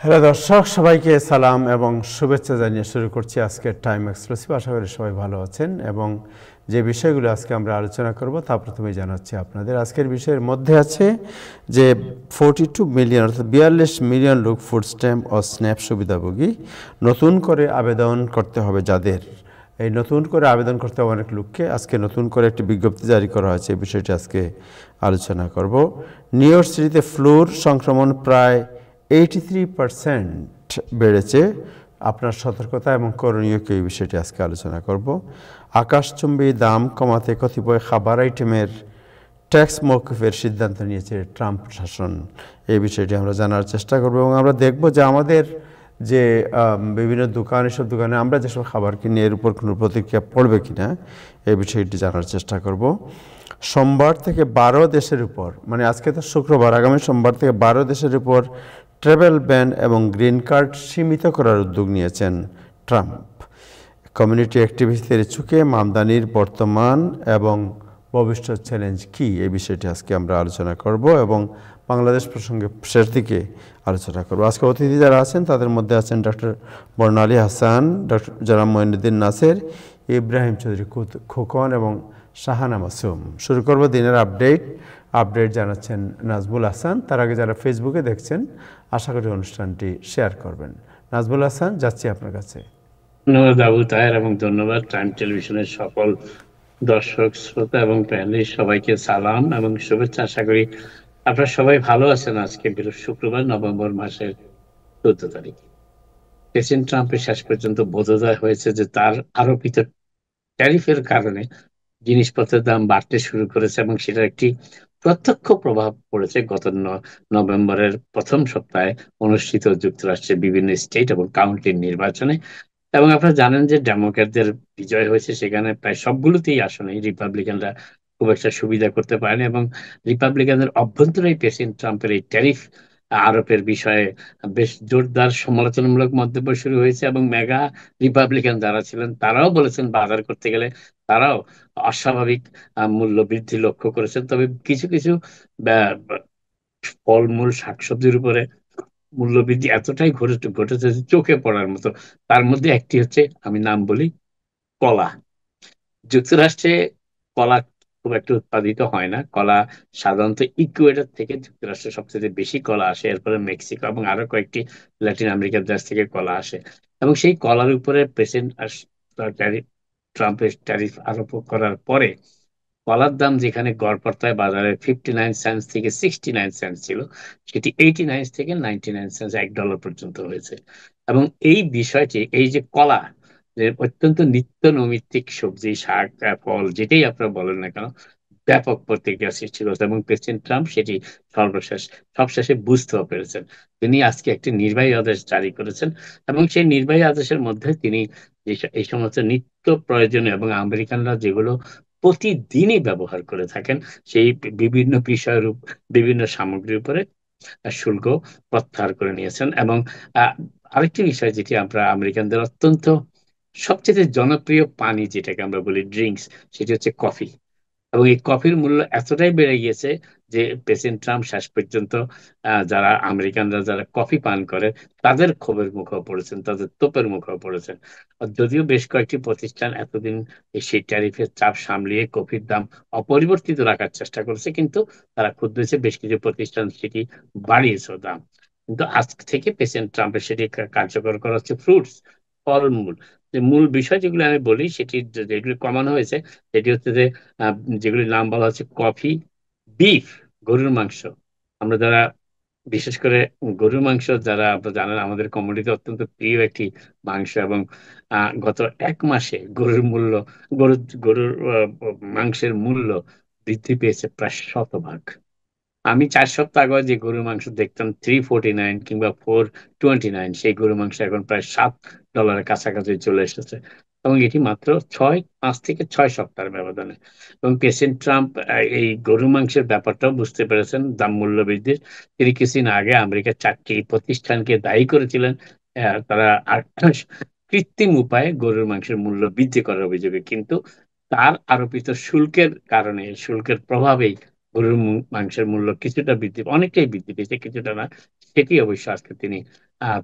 Hello দর্শক, সবাইকে সালাম এবং শুভেচ্ছা জানিয়ে শুরু করছি আজকের টাইম এক্সক্লুসিভ। আশা করি সবাই ভালো আছেন এবং যে বিষয়গুলো আজকে আমরা আলোচনা করব তা প্রথমেই জানাচ্ছি আপনাদের। আজকের বিষয়ের মধ্যে আছে যে 42 মিলিয়ন অর্থাৎ 42 মিলিয়ন লোক ফুড স্ট্যাম্প ও স্ন্যাপ সুবিধাভোগী। নতুন করে আবেদন করতে হবে যাদের, এই নতুন করে আবেদন করতে হবে অনেক লোককে। আজকে নতুন করে একটি বিজ্ঞপ্তি জারি করা হয়েছে, এই বিষয়টি আজকে আলোচনা করব। নিউ ইয়র্ক সিটিতে ফ্লুর সংক্রমণ প্রায় 83% বেড়েছে। আপনার সতর্কতা এবং করণীয় কি, এই বিষয়টি আজকে আলোচনা করব। আকাশচুম্বী দাম কমাতে কতিপয় খাবার আইটেমের ট্যাক্স মওকুফের সিদ্ধান্ত নিয়েছে ট্রাম্প প্রশাসন, এই বিষয়টি আমরা জানার চেষ্টা করব এবং আমরা দেখব যে আমাদের যে বিভিন্ন দোকান, এসব দোকানে আমরা যেসব খাবার কিনি এর উপর কোনো প্রতিক্রিয়া পড়বে কিনা, এই বিষয়টি জানার চেষ্টা করব। সোমবার থেকে 12 দেশের উপর, মানে আজকে তো শুক্রবার, আগামী সোমবার থেকে 12 দেশের উপর ট্রাভেল ব্যান এবং গ্রিন কার্ড সীমিত করার উদ্যোগ নিয়েছেন ট্রাম্প। কমিউনিটি অ্যাক্টিভিস্টদের চুকে আমদানির বর্তমান এবং ভবিষ্যৎ চ্যালেঞ্জ কী, এই বিষয়টি আজকে আমরা আলোচনা করব এবং বাংলাদেশ প্রসঙ্গে শেষ দিকে আলোচনা করব। আজকে অতিথি যারা আছেন তাদের মধ্যে আছেন ডক্টর বর্ণালী হাসান, ডক্টর জনাব মঈনুদ্দিন নাসের, ইব্রাহিম চৌধুরী খোকন এবং শাহানা মাসুম। শুরু করব দিনের আপডেট জানাচ্ছেন নাজমুল হাসান। তার আগে যারা ফেসবুকে দেখছেন আশা করি অনুষ্ঠানটি শেয়ার করবেন। নাজমুল হাসান, যাচ্ছি আপনার কাছে। ধন্যবাদ আবু তাহের এবং ধন্যবাদ টাইম টেলিভিশনের সকল দর্শক শ্রোতা এবং প্যানেলিস্ট সবাইকে সালাম এবং শুভেচ্ছা। আশা করি আপনারা সবাই ভালো আছেন। আজকে শুক্রবার নভেম্বর মাসের 14 তারিখ। প্রেসিডেন্ট ট্রাম্পের শেষ পর্যন্ত বোধোদয় হয়েছে যে তার আরোপিত ট্যারিফের কারণে জিনিসপত্রের দাম বাড়তে শুরু করেছে এবং সেটার একটি প্রত্যক্ষ প্রভাব পড়েছে গত নভেম্বরের প্রথম সপ্তাহে অনুষ্ঠিত যুক্তরাষ্ট্রের বিভিন্ন স্টেট এবং কাউন্টির নির্বাচনে। এবং আপনারা জানেন যে ডেমোক্র্যাটদের বিজয় হয়েছে, সেখানে প্রায় সবগুলোতেই আসনে রিপাবলিকানরা খুব একটা সুবিধা করতে পারেনি এবং রিপাবলিকানদের অভ্যন্তরেই প্রেসিডেন্ট ট্রাম্পের এই ট্যারিফ আরোপের বিষয়ে বেশ জোরদার সমালোচনামূলক মন্তব্য শুরু হয়েছে এবং মেগা রিপাবলিকান যারা ছিলেন তারাও বলেছেন বাজার করতে গেলে তারাও অস্বাভাবিক মূল্য বৃদ্ধি লক্ষ্য করেছেন। তবে কিছু কিছু ফলমূল শাকসবজির উপরে মূল্যবৃদ্ধি এতটাই ঘটেছে যে চোখে পড়ার মতো। তার মধ্যে একটি হচ্ছে, আমি নাম বলি, কলা। যুক্তরাষ্ট্রে কলা খুব একটা উৎপাদিত হয় না। কলা সাধারণত ইকুয়েডর থেকে যুক্তরাষ্ট্রে সবচেয়ে বেশি কলা আসে, এরপরে মেক্সিকো এবং আরো কয়েকটি ল্যাটিন আমেরিকার দেশ থেকে কলা আসে। এবং সেই কলার উপরে প্রেসিডেন্ট ট্রাম্পের ট্যারিফ আরোপ করার পরে কলার দাম যেখানে গড়পড়তায় বাজারে 59 সেন্ট থেকে 69 সেন্ট ছিল, সেটি 89 থেকে 99 সেন্ট, $1 পর্যন্ত হয়েছে। এবং এই বিষয়টি, এই যে কলা, যে অত্যন্ত নিত্য নৈমিত্তিক সবজি, শাক, ফল, যেটাই আপনারা বলেন না কেন, ব্যাপক প্রতিক্রিয়া সৃষ্টি করেছে এবং প্রেসিডেন্ট ট্রাম্প সেটি সবশেষে বুঝতেও পেরেছেন। তিনি আজকে একটি নির্বাহী আদেশ জারি করেছেন এবং সেই নির্বাহী আদেশের মধ্যে তিনি এই সমস্ত নিত্য প্রয়োজনীয় এবং আমেরিকানরা যেগুলো প্রতিদিনই ব্যবহার করে থাকেন সেই বিভিন্ন বিভিন্ন সামগ্রীর উপরে শুল্ক প্রত্যাহার করে নিয়েছেন। এবং আরেকটি বিষয় যেটি আমরা আমেরিকানদের অত্যন্ত সবচেয়ে জনপ্রিয় পানি, যেটাকে আমরা বলি ড্রিঙ্কস, সেটি হচ্ছে কফি। এবং এই কফির মূল্য এতটাই বেড়ে গিয়েছে যে প্রেসিডেন্ট ট্রাম্প শেষ পর্যন্ত যারা আমেরিকানরা যারা কফি পান করে তাদের ক্ষোভের মুখেও পড়েছেন, তাদের তোপের মুখেও পড়েছেন। আর যদিও বেশ কয়েকটি প্রতিষ্ঠান এতদিন সেই ট্যারিফের চাপ সামলিয়ে কফির দাম অপরিবর্তিত রাখার চেষ্টা করেছে, কিন্তু তারা ক্ষুব্ধ হয়েছে, বেশ কিছু প্রতিষ্ঠান সেটি বাড়িয়েছে দাম। কিন্তু আজ থেকে প্রেসিডেন্ট ট্রাম্পের সেটি কার্যকর করা হচ্ছে ফ্রুটস, ফলমূল। যে মূল বিষয় যেগুলো আমি বলি সেটি যেগুলি কমানো হয়েছে সেটি হচ্ছে যে আহ, যেগুলির নাম বলা হচ্ছে কফি, বিফ, গরুর মাংস। আমরা যারা বিশেষ করে গরুর মাংস, যারা আপনারা জানেন আমাদের কমিউনিটিতে অত্যন্ত প্রিয় একটি মাংস, এবং গত 1 মাসে গরুর মাংসের মূল্য বৃদ্ধি পেয়েছে প্রায় 100 ভাগ। আমি 4 সপ্তাহ আগে যে গরুর মাংস দেখতাম 349 কিংবা 429, সেই গরুর মাংস এখন প্রায় $7 কাছাকাছি চলে এসেছে। এবং এটি মাত্র 5 থেকে 6 সপ্তাহের ব্যবধানে। এবং প্রেসিডেন্ট ট্রাম্প এই গরুর মাংসের ব্যাপারটাও বুঝতে পেরেছেন, দাম মূল্য বৃদ্ধির। তিনি কিছুদিন আগে আমেরিকার 4টি প্রতিষ্ঠানকে দায়ী করেছিলেন তারা কৃত্রিম উপায়ে গরুর মাংসের মূল্য বৃদ্ধি করার অভিযোগে। কিন্তু তার আরোপিত শুল্কের কারণে, শুল্কের প্রভাবেই গরুর মাংসের মূল্য কিছুটা অনেকটাই বৃদ্ধি পেয়েছে, কিছুটা না। সেটি অবশ্য আজকে তিনি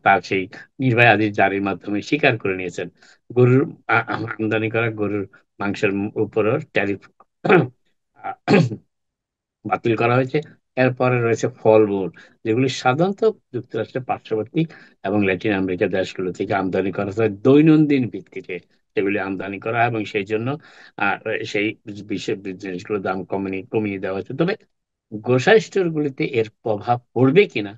তার সেই নির্ভয়া আদির জারির মাধ্যমে স্বীকার করে নিয়েছেন। গরুর আমদানি করা গরুর মাংসের উপরও ট্যারিফ বাতিল করা হয়েছে। এরপরে রয়েছে ফলমূল, যেগুলি সাধারণত যুক্তরাষ্ট্রের পার্শ্ববর্তী এবং ল্যাটিন আমেরিকা দেশগুলো থেকে আমদানি করা হয় দৈনন্দিন ভিত্তিতে, সেগুলি আমদানি করা হয়, এবং সেই জন্য আহ, সেই বিশেষ জিনিসগুলোর দাম কমিয়ে দেওয়া হয়েছে। তবে গ্রোসারি স্টোর গুলিতে এর প্রভাব পড়বে কিনা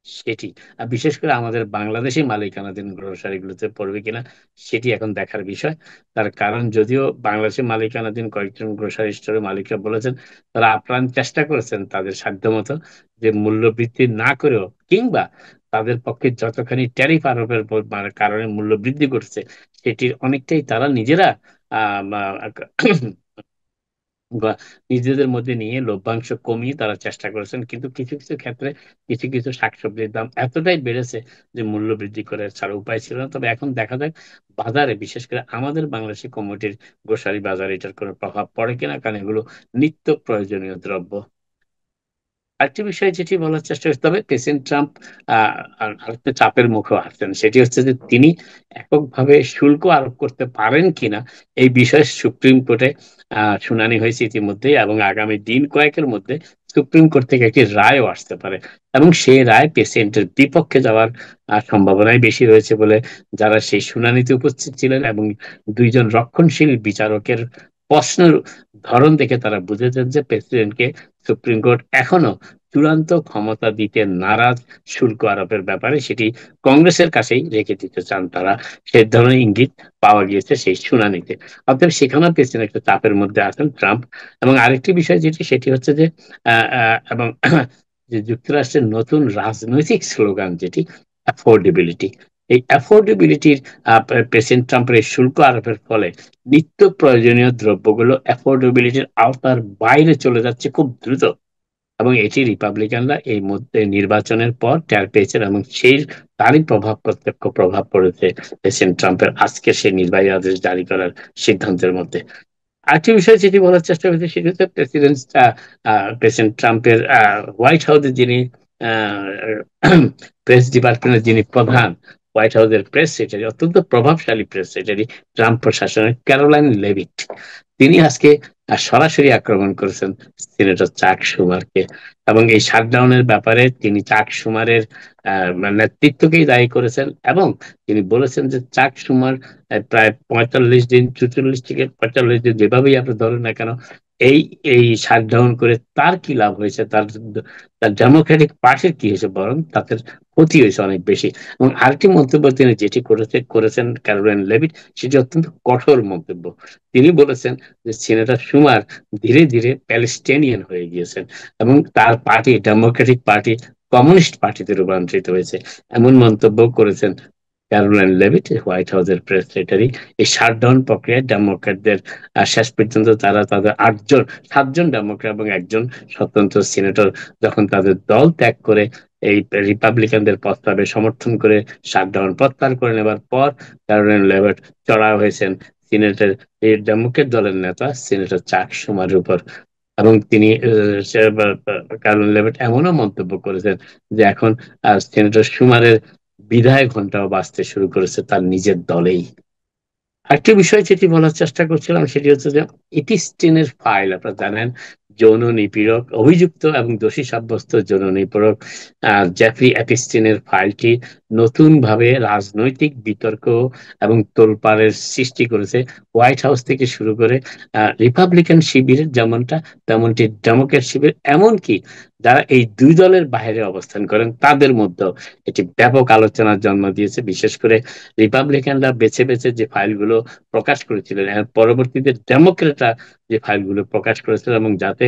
সেটি, আর বিশেষ করে আমাদের বাংলাদেশি মালিকানাধীন গ্রোসারি গুলোতে পড়বে কিনা সেটি এখন দেখার বিষয়। তার কারণ, যদিও বাংলাদেশি মালিকানাধীন কয়েকজন গ্রোসারি স্টোরের মালিকরা বলেছেন তারা আপ্রাণ চেষ্টা করেছেন তাদের সাধ্যমতো যে মূল্য বৃদ্ধি না করেও, কিংবা তাদের পক্ষে যতখানি ট্যারিফ আরোপের কারণে মূল্য বৃদ্ধি করছে সেটির অনেকটাই তারা নিজেরা বা নিজেদের মধ্যে নিয়ে লভ্যাংশ কমিয়ে তারা চেষ্টা করেছেন। কিন্তু কিছু কিছু ক্ষেত্রে কিছু কিছু শাকসবজির দাম এতটাই বেড়েছে যে মূল্য বৃদ্ধি করে ছাড়া উপায় ছিল না। তবে এখন দেখা যাক বাজারে, বিশেষ করে আমাদের বাংলাদেশি কমোডিটির গ্রোসারি বাজারে এটার কোনো প্রভাব পড়ে কিনা, কারণ এগুলো নিত্য প্রয়োজনীয় দ্রব্য। আরেকটি বিষয় যেটি বলার চেষ্টা করছি, তবে প্রেসিডেন্ট ট্রাম্প আরেকটা চাপের মুখে আসছেন, সেটি হচ্ছে যে তিনি এককভাবে শুল্ক আরোপ করতে পারেন কিনা এই বিষয়ে সুপ্রিম কোর্টে শুনানি হয়েছে ইতিমধ্যেই, এবং আগামী দিন কয়েকের মধ্যে সুপ্রিম কোর্ট থেকে একটি রায়ও আসতে পারে, এবং সেই রায় প্রেসিডেন্টের বিপক্ষে যাওয়ার সম্ভাবনাই বেশি রয়েছে বলে যারা সেই শুনানিতে উপস্থিত ছিলেন এবং দুইজন রক্ষণশীল বিচারকের প্রশ্নের ধরন দেখে তারা বুঝেছেন যে প্রেসিডেন্টকে সুপ্রিম কোর্ট এখনো চূড়ান্ত ক্ষমতা দিতে নারাজ শুল্ক আরোপের ব্যাপারে, সেটি কংগ্রেসের কাছেই রেখে দিতে চান তারা। সে ধরনের ইঙ্গিত পাওয়া গিয়েছে সেই শুনানিতে। অর্থাৎ সেখানেও পেছনে একটা চাপের মধ্যে আছেন ট্রাম্প। এবং আরেকটি বিষয় যেটি, সেটি হচ্ছে যে এবং যে যুক্তরাষ্ট্রের নতুন রাজনৈতিক স্লোগান যেটি অ্যাফোর্ডেবিলিটি, এই অ্যাফোর্ডেবিলিটির প্রেসিডেন্ট ট্রাম্পের এই শুল্ক আরোপের ফলে নিত্য প্রয়োজনীয় দ্রব্যগুলো অ্যাফোর্ডেবিলিটির আওতার বাইরে চলে যাচ্ছে খুব দ্রুত, এবং এটি রিপাবলিকানরা এই মধ্যে নির্বাচনের পর টের পেয়েছেন, এবং সেই তারই প্রত্যক্ষ প্রভাব পড়েছে প্রেসিডেন্ট ট্রাম্পের আজকে সেই নির্বাহী আদেশ জারি করার সিদ্ধান্তের মধ্যে। আরেকটি বিষয় যেটি বলার চেষ্টা করেছে সেটি হচ্ছে প্রেসিডেন্ট ট্রাম্পের হোয়াইট হাউসের যিনি প্রেস ডিপার্টমেন্টের যিনি প্রধান, হোয়াইট হাউসের প্রেস সেক্রেটারি, অত্যন্ত প্রভাবশালী প্রেস সেক্রেটারি ট্রাম্প প্রশাসনের, ক্যারোলাইন লেভিট, তিনি আজকে সরাসরি আক্রমণ করেছেন সিনেটর চাক শুমারকে, এবং এই শাটডাউনের ব্যাপারে তিনি চাক শুমারের নেতৃত্বকেই দায়ী করেছেন, এবং তিনি বলেছেন যে চাক শুমার প্রায় 45 দিন, 44 থেকে 45 দিন, যেভাবেই আপনি ধরেন না কেন, এই এই শাটডাউন করে তার কি লাভ হয়েছে, তার তার ডেমোক্রেটিক পার্টির কি হয়েছে, বরং তাদের ক্ষতি হয়েছে অনেক বেশি। এবং আরেকটি মন্তব্য তিনি যেটি করেছেন ক্যারোলাইন লেভিট, সেটি অত্যন্ত কঠোর মন্তব্য। তিনি বলেছেন যে সিনেটর শুমার ধীরে ধীরে প্যালেস্টাইনিয়ান হয়ে গিয়েছেন, এবং তার পার্টি, ডেমোক্রেটিক পার্টি, কমিউনিস্ট পার্টিতে রূপান্তরিত হয়েছে, এমন মন্তব্য করেছেন ক্যারোলাইন লেভিট, হোয়াইট হাউসের প্রেস সেক্রেটারি। এই শাটডাউন প্রক্রিয়ায় ডেমোক্র্যাটদের শেষ পর্যন্ত তারা তাদের 7জন ডেমোক্র্যাট এবং একজন স্বতন্ত্র সিনেটর যখন তাদের দল ত্যাগ করে এই রিপাবলিকানদের প্রস্তাবে সমর্থন করে শাটডাউন প্রত্যাহার করে নেবার পর ক্যারোলাইন লেভিট চড়াও হয়েছেন সিনেটের এই ডেমোক্রেট দলের নেতা সিনেটর চাক শুমারের উপর। এবং তিনি ক্যারোলাইন লেভিট এমনও মন্তব্য করেছেন যে এখন সেনেটর শুমারের বিদায় ঘন্টাও বাজতে শুরু করেছে তার নিজের দলেই। আরেকটি বিষয় যেটি বলার চেষ্টা করছিলাম সেটি হচ্ছে যে এপিস্টিনের ফাইল, আপনারা জানেন যৌন নিপীড়ক অভিযুক্ত এবং দোষী সাব্যস্ত যৌন নিপীড়ক জেফরি এপিস্টিনের ফাইলটি নতুন ভাবে রাজনৈতিক বিতর্ক এবং তোলপাড়ের সৃষ্টি করেছে, হোয়াইট হাউস থেকে শুরু করে রিপাবলিকান শিবিরের যেমনটা, তেমনটি ডেমোক্রেট শিবির, এমনকি যারা এই দুই দলের বাইরে অবস্থান করেন তাদের মধ্যেও এটি ব্যাপক আলোচনার জন্ম দিয়েছে। বিশেষ করে রিপাবলিকানরা বেছে বেছে যে ফাইলগুলো প্রকাশ করেছিলেন, এর পরবর্তীতে ডেমোক্রেটরা যে ফাইলগুলো প্রকাশ করেছিল, এবং যাতে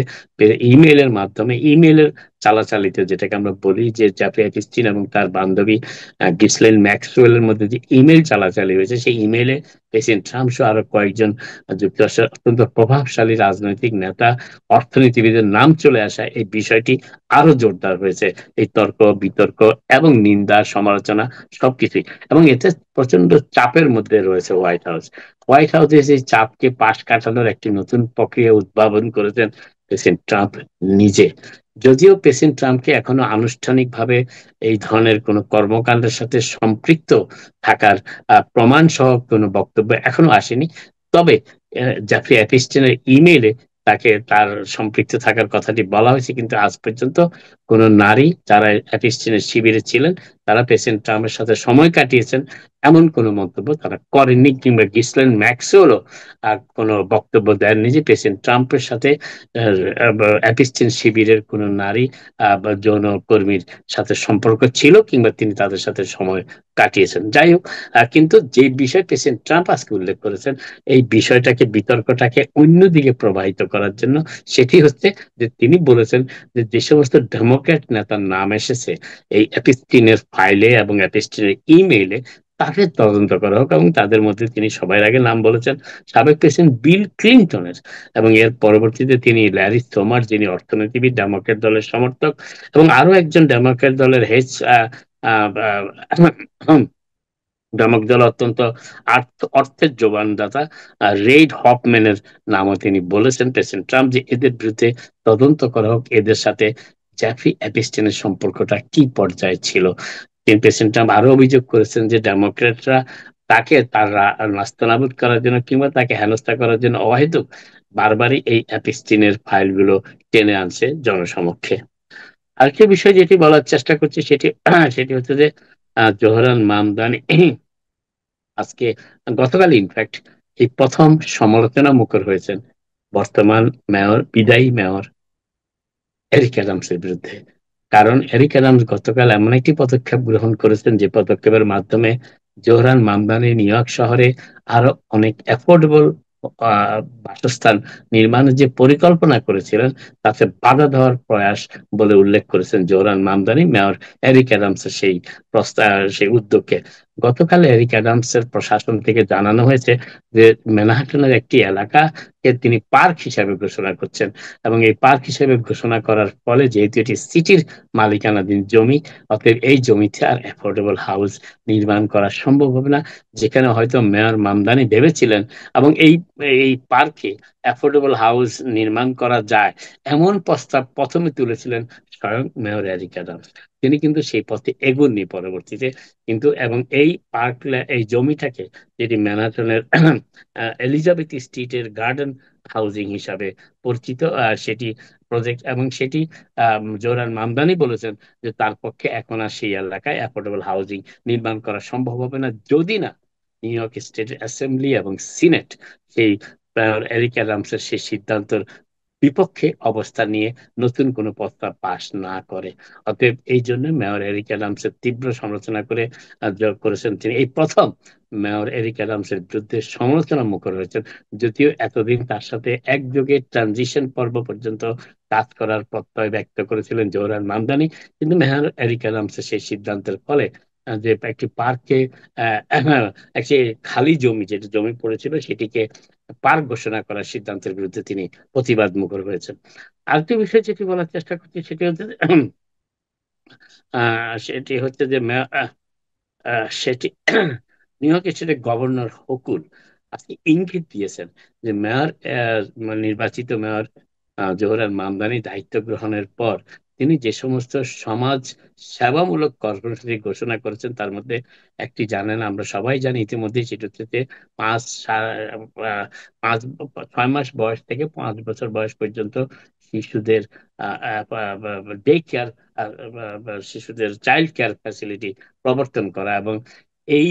ইমেইলের মাধ্যমে, ইমেইলের চালাচালিতে, যেটাকে আমরা বলি যে জেফরি এপিস্টিন এবং তার বান্ধবী গিসলেইন ম্যাক্সওয়েলের মধ্যে যে ইমেইল চালাচালি হয়েছে, সেই ইমেইলে প্রেসিডেন্ট ট্রাম্প সহ আরো কয়েকজন যুক্তরাষ্ট্রের অত্যন্ত প্রভাবশালী রাজনৈতিক নেতা, অর্থনীতিবিদের নাম চলে আসা, এই বিষয়টি আরো জোরদার হয়েছে। এই তর্ক বিতর্ক এবং নিন্দা সমালোচনা সবকিছুই, এবং এতে প্রচন্ড চাপের মধ্যে রয়েছে হোয়াইট হাউস। হোয়াইট হাউসে সেই চাপকে পাশ কাটানোর একটি নতুন প্রক্রিয়া উদ্ভাবন করেছেন প্রেসিডেন্ট ট্রাম্প নিজে। যদিও প্রেসিডেন্ট ট্রাম্পকে এখনো আনুষ্ঠানিকভাবে এই ধরনের কোনো কর্মকাণ্ডের সাথে সম্পৃক্ত থাকার প্রমাণ সহ কোনো বক্তব্য এখনো আসেনি। তবে জেফ্রি অ্যাপস্টিনের ইমেইলে তাকে তার সম্পৃক্ত থাকার কথাটি বলা হয়েছে, কিন্তু আজ পর্যন্ত কোন নারী যারা অ্যাপস্টিনের শিবিরে ছিলেন তারা প্রেসিডেন্ট ট্রাম্পের সাথে সময় কাটিয়েছেন এমন কোনো মন্তব্য তারা করেননি, কিংবা গিসলেন ম্যাক্সওয়েলও কোনো বক্তব্য দেননি যে প্রেসিডেন্ট ট্রাম্পের সাথে অ্যাপস্টিন শিবিরের কোনো নারী বা যৌন কর্মীর সাথে সম্পর্ক ছিল কিংবা তিনি তাদের সাথে সময় কাটিয়েছেন। যাই হোক, কিন্তু যে বিষয় প্রেসিডেন্ট ট্রাম্প আজকে উল্লেখ করেছেন এই বিষয়টাকে, বিতর্কটাকে অন্যদিকে প্রবাহিত করার জন্য, সেটি হচ্ছে যে তিনি বলেছেন যে যে সমস্ত ডেমোক্র্যাট নেতার নাম এসেছে এই অ্যাপস্টিনের ফাইলে এবং অ্যাপস্টিনের ইমেইলে তাদের তদন্ত করা হোক, এবং তাদের মধ্যে তিনি সবার আগে নাম বলেছেন সাবেক প্রেসিডেন্ট বিল ক্লিন্টনের, এবং এর পরবর্তীতে তিনি ল্যারি সোমার, যিনি অর্থনীতিবিদ ডেমোক্র্যাট দলের সমর্থক, এবং আরো একজন ডেমোক্র্যাট দলের ডেমোক্র্যাট দল অত্যন্ত অর্থের যোগানদাতা রেইড হফম্যানের নামও তিনি বলেছেন প্রেসিডেন্ট ট্রাম্প, যে এদের বিরুদ্ধে তদন্ত করা হোক, এদের সাথে জেফ্রি অ্যাপস্টিনের সম্পর্কটা কি পর্যায়ে ছিল। তিনি প্রেসিডেন্ট ট্রাম্প আরো অভিযোগ করেছেন যে ডেমোক্র্যাটরা তাকে তার নাস্তানাবুদ করার জন্য কিংবা তাকে হেনস্থা করার জন্য অহেতুক বারবারই এই অ্যাপস্টিনের ফাইলগুলো টেনে আনছে জনসমক্ষে। আরেকটি বিষয় যেটি বলার চেষ্টা করছি সেটি সেটি হচ্ছে যে জোহরান মামদানি আজকে, গতকাল ইনফ্যাক্ট এই প্রথম সমালোচনা মুখর হয়েছেন বর্তমান মেয়র, বিদায়ী মেয়র এরিক অ্যাডামসের বিরুদ্ধে। কারণ এরিক অ্যাডামস গতকাল এমন একটি পদক্ষেপ গ্রহণ করেছেন যে পদক্ষেপের মাধ্যমে জোহরান মামদানি নিউ ইয়র্ক শহরে আরো অনেক অ্যাফোর্ডেবল বাসস্থান নির্মাণের যে পরিকল্পনা করেছিলেন তাতে বাধা দেওয়ার প্রয়াস বলে উল্লেখ করেছেন জোহরান মামদানি মেয়র এরিক অ্যাডামসের সেই প্রস্তাব, সেই উদ্যোগকে। গতকাল এরিক অ্যাডামসের প্রশাসন থেকে জানানো হয়েছে যে ম্যানহাটনের একটি এলাকাকে তিনি পার্ক হিসাবে ঘোষণা করছেন, এবং এই পার্ক হিসেবে ঘোষণা করার ফলে যেহেতু এটি সিটির মালিকানাধীন জমি, অতএব এই জমিতে আর অ্যাফোর্ডেবল হাউস নির্মাণ করা সম্ভব হবে না। যেখানে হয়তো মেয়র মামদানি ভেবেছিলেন এবং এই এই পার্কে অ্যাফোর্ডেবল হাউস নির্মাণ করা যায় এমন প্রস্তাব প্রথমে তুলেছিলেন স্বয়ং মেয়র এরিক অ্যাডামস। তিনি কিন্তু সেই পথে এগোননি পরবর্তীতে, কিন্তু এবং এই পার্ক, এই জমিটাকে, যেটি ম্যানহাটনের এলিজাবেথ স্ট্রিটের গার্ডেন হাউজিং হিসাবে পরিচিত, সেটি প্রজেক্ট, এবং সেটি জোহরান মামদানি বলেছেন যে তার পক্ষে এখন আর সেই এলাকায় অ্যাফোর্ডেবল হাউজিং নির্মাণ করা সম্ভব হবে না যদি না নিউ ইয়র্ক স্টেট অ্যাসেম্বলি এবং সিনেট সেই এরিক অ্যাডামসের সেই সিদ্ধান্তের বিপক্ষে অবস্থান নিয়ে নতুন কোনো প্রস্তাব পাশ না করে। অতএব এই জন্য মেয়র এরিক অ্যাডামসের তীব্র সমালোচনা করেছেন তিনি। এই প্রথম মেয়র এরিক অ্যাডামসের বিরুদ্ধে সমালোচনা মুখর হয়েছেন, যদিও এতদিন তার সাথে একযোগে ট্রানজিশন পর্ব পর্যন্ত কাজ করার প্রত্যয় ব্যক্ত করেছিলেন জোহরান মামদানি, কিন্তু মেয়র এরিক অ্যাডামসের সেই সিদ্ধান্তের ফলে যে একটি পার্কে একটি খালি জমি, যেটি জমি পড়েছিল সেটিকে পার্ক ঘোষণা করার সিদ্ধান্তের বিরুদ্ধে তিনি প্রতিবাদ মুখর হয়েছেন। আরেকটি বিষয় যেটি বলার চেষ্টা করছি সেটি হচ্ছে সেটি হচ্ছে যে সেটি নিউ ইয়র্ক স্টেটের গভর্নর হকুল আজকে ইঙ্গিত দিয়েছেন যে মেয়র, নির্বাচিত মেয়র জোহরান মামদানি দায়িত্ব গ্রহণের পর তিনি যে সমস্ত সমাজ সেবামূলক কর্মসূচি ঘোষণা করেছেন তার মধ্যে একটি, জানেন, আমরা সবাই জানি ইতিমধ্যে, সেটা হচ্ছে যে পাঁচ আহ, পাঁচ 6 মাস বয়স থেকে 5 বছর বয়স পর্যন্ত শিশুদের ডে কেয়ার, শিশুদের চাইল্ড কেয়ার ফ্যাসিলিটি প্রবর্তন করা, এবং এই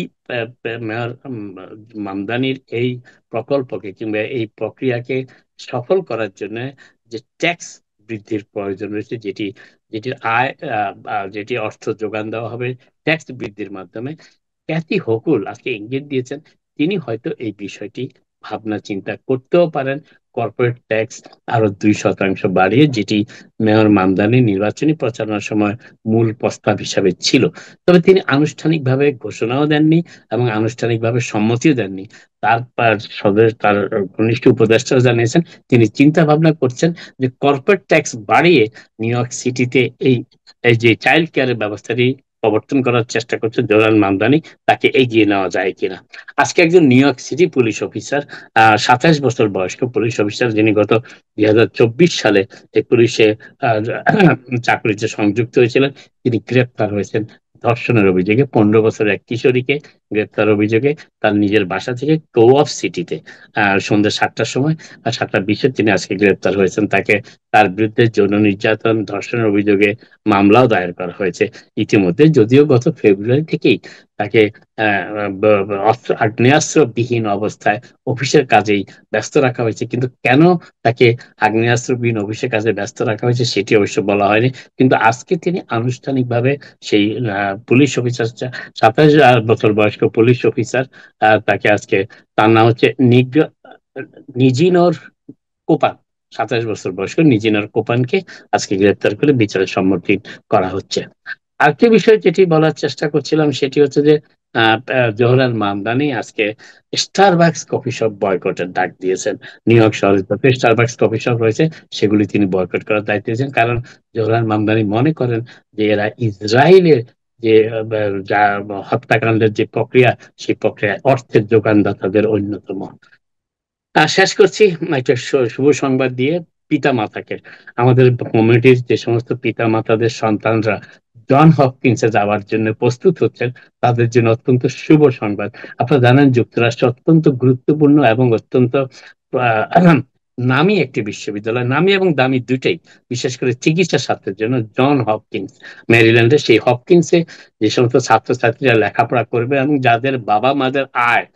মেয়র মামদানির এই প্রকল্পকে কিংবা এই প্রক্রিয়াকে সফল করার জন্য যে ট্যাক্স বৃদ্ধির প্রয়োজন রয়েছে, যেটির আয়, যেটি অর্থ যোগান দেওয়া হবে ট্যাক্স বৃদ্ধির মাধ্যমে, ক্যাথি হোকুল আজকে ইঙ্গিত দিয়েছেন তিনি হয়তো এই বিষয়টি ভাবনা চিন্তা করতেও পারেন, কর্পোরেট ট্যাক্স আরো 2% বাড়িয়ে, যেটি মেয়র মামদানি নির্বাচনী প্রচারণার সময় মূল প্রস্তাব হিসাবে ছিল। তবে তিনি আনুষ্ঠানিকভাবে ঘোষণাও দেননি এবং আনুষ্ঠানিকভাবে সম্মতিও দেননি। তার ঘনিষ্ঠ উপদেষ্টা জানিয়েছেন তিনি চিন্তা ভাবনা করছেন যে কর্পোরেট ট্যাক্স বাড়িয়ে নিউ ইয়র্ক সিটিতে এই এই যে চাইল্ড কেয়ারের ব্যবস্থাটি প্রবর্তন করার চেষ্টা করছে জোহরান মামদানি, তাকে এগিয়ে নেওয়া যায় কিনা। আজকে একজন new York city police officer, 27 বছর বয়স্ক পুলিশ অফিসার, যিনি গত 2024 সালে এই পুলিশে চাকরিতে সংযুক্ত হয়েছিলেন, তিনি গ্রেপ্তার হয়েছেন ধর্ষণের অভিযোগে। 15 বছরের এক কিশোরীকে গ্রেপ্তার অভিযোগে তার নিজের বাসা থেকে কো-অপ সিটিতে সন্ধ্যা 7টার সময়, 7টা 20-এ তিনি আজকে গ্রেপ্তার হয়েছেন। তার বিরুদ্ধে যৌন নির্যাতন, ধর্ষণের অভিযোগে মামলাও দায়ের করা হয়েছে ইতিমধ্যে। যদিও গত ফেব্রুয়ারি থেকেই তাকে আগ্নেয়াস্ত্রবিহীন অবস্থায় অফিসের কাজেই ব্যস্ত রাখা হয়েছে, কিন্তু কেন তাকে আগ্নেয়াস্ত্রবিহীন অফিসের কাজে ব্যস্ত রাখা হয়েছে সেটি অবশ্য বলা হয়নি। কিন্তু আজকে তিনি আনুষ্ঠানিকভাবে সেই পুলিশ অফিসার, 27 বছর বয়স্ক পুলিশ অফিসার, তাকে আজকে, তার নাম হচ্ছে নিজিনর কোপান, 27 বছর বয়স্ক নিজিনর কোপানকে আজকে গ্রেপ্তার করে বিচারের সম্মুখীন করা হচ্ছে। আরেকটি বিষয় যেটি বলার চেষ্টা করছিলাম সেটি হচ্ছে যে জোহরান মামদানি আজকে স্টারবাকস কফি শপ বয়কটের ডাক দিয়েছেন। নিউ ইয়র্ক শহরে যত স্টারবাকস কফি শপ রয়েছে সেগুলি তিনি বয়কট করার দায়িত্ব দিয়েছেন, কারণ জোহরান মামদানি মনে করেন যে এরা ইসরায়েলের যে হত্যাকাণ্ডের যে প্রক্রিয়া, সেই প্রক্রিয়ায় অর্থের যোগানদাতাদের অন্যতম। শেষ করছি একটা শুভ সংবাদ দিয়ে। পিতা মাতাকে, আমাদের কমিউনিটির যে সমস্ত পিতা মাতাদের সন্তানরা জন হপকিন্সে যাওয়ার জন্য প্রস্তুত হচ্ছেন, তাদের জন্য অত্যন্ত শুভ সংবাদ। আপনারা জানেন যুক্তরাষ্ট্র অত্যন্ত গুরুত্বপূর্ণ এবং অত্যন্ত নামী একটি বিশ্ববিদ্যালয়, নামী এবং দামি দুইটাই, বিশেষ করে চিকিৎসা শাস্ত্রের জন্য। জন হপকিন্স মেরিল্যান্ডে, সেই হপকিন্সে যে সমস্ত ছাত্রছাত্রীরা লেখাপড়া করবে এবং যাদের বাবা মাদের আয়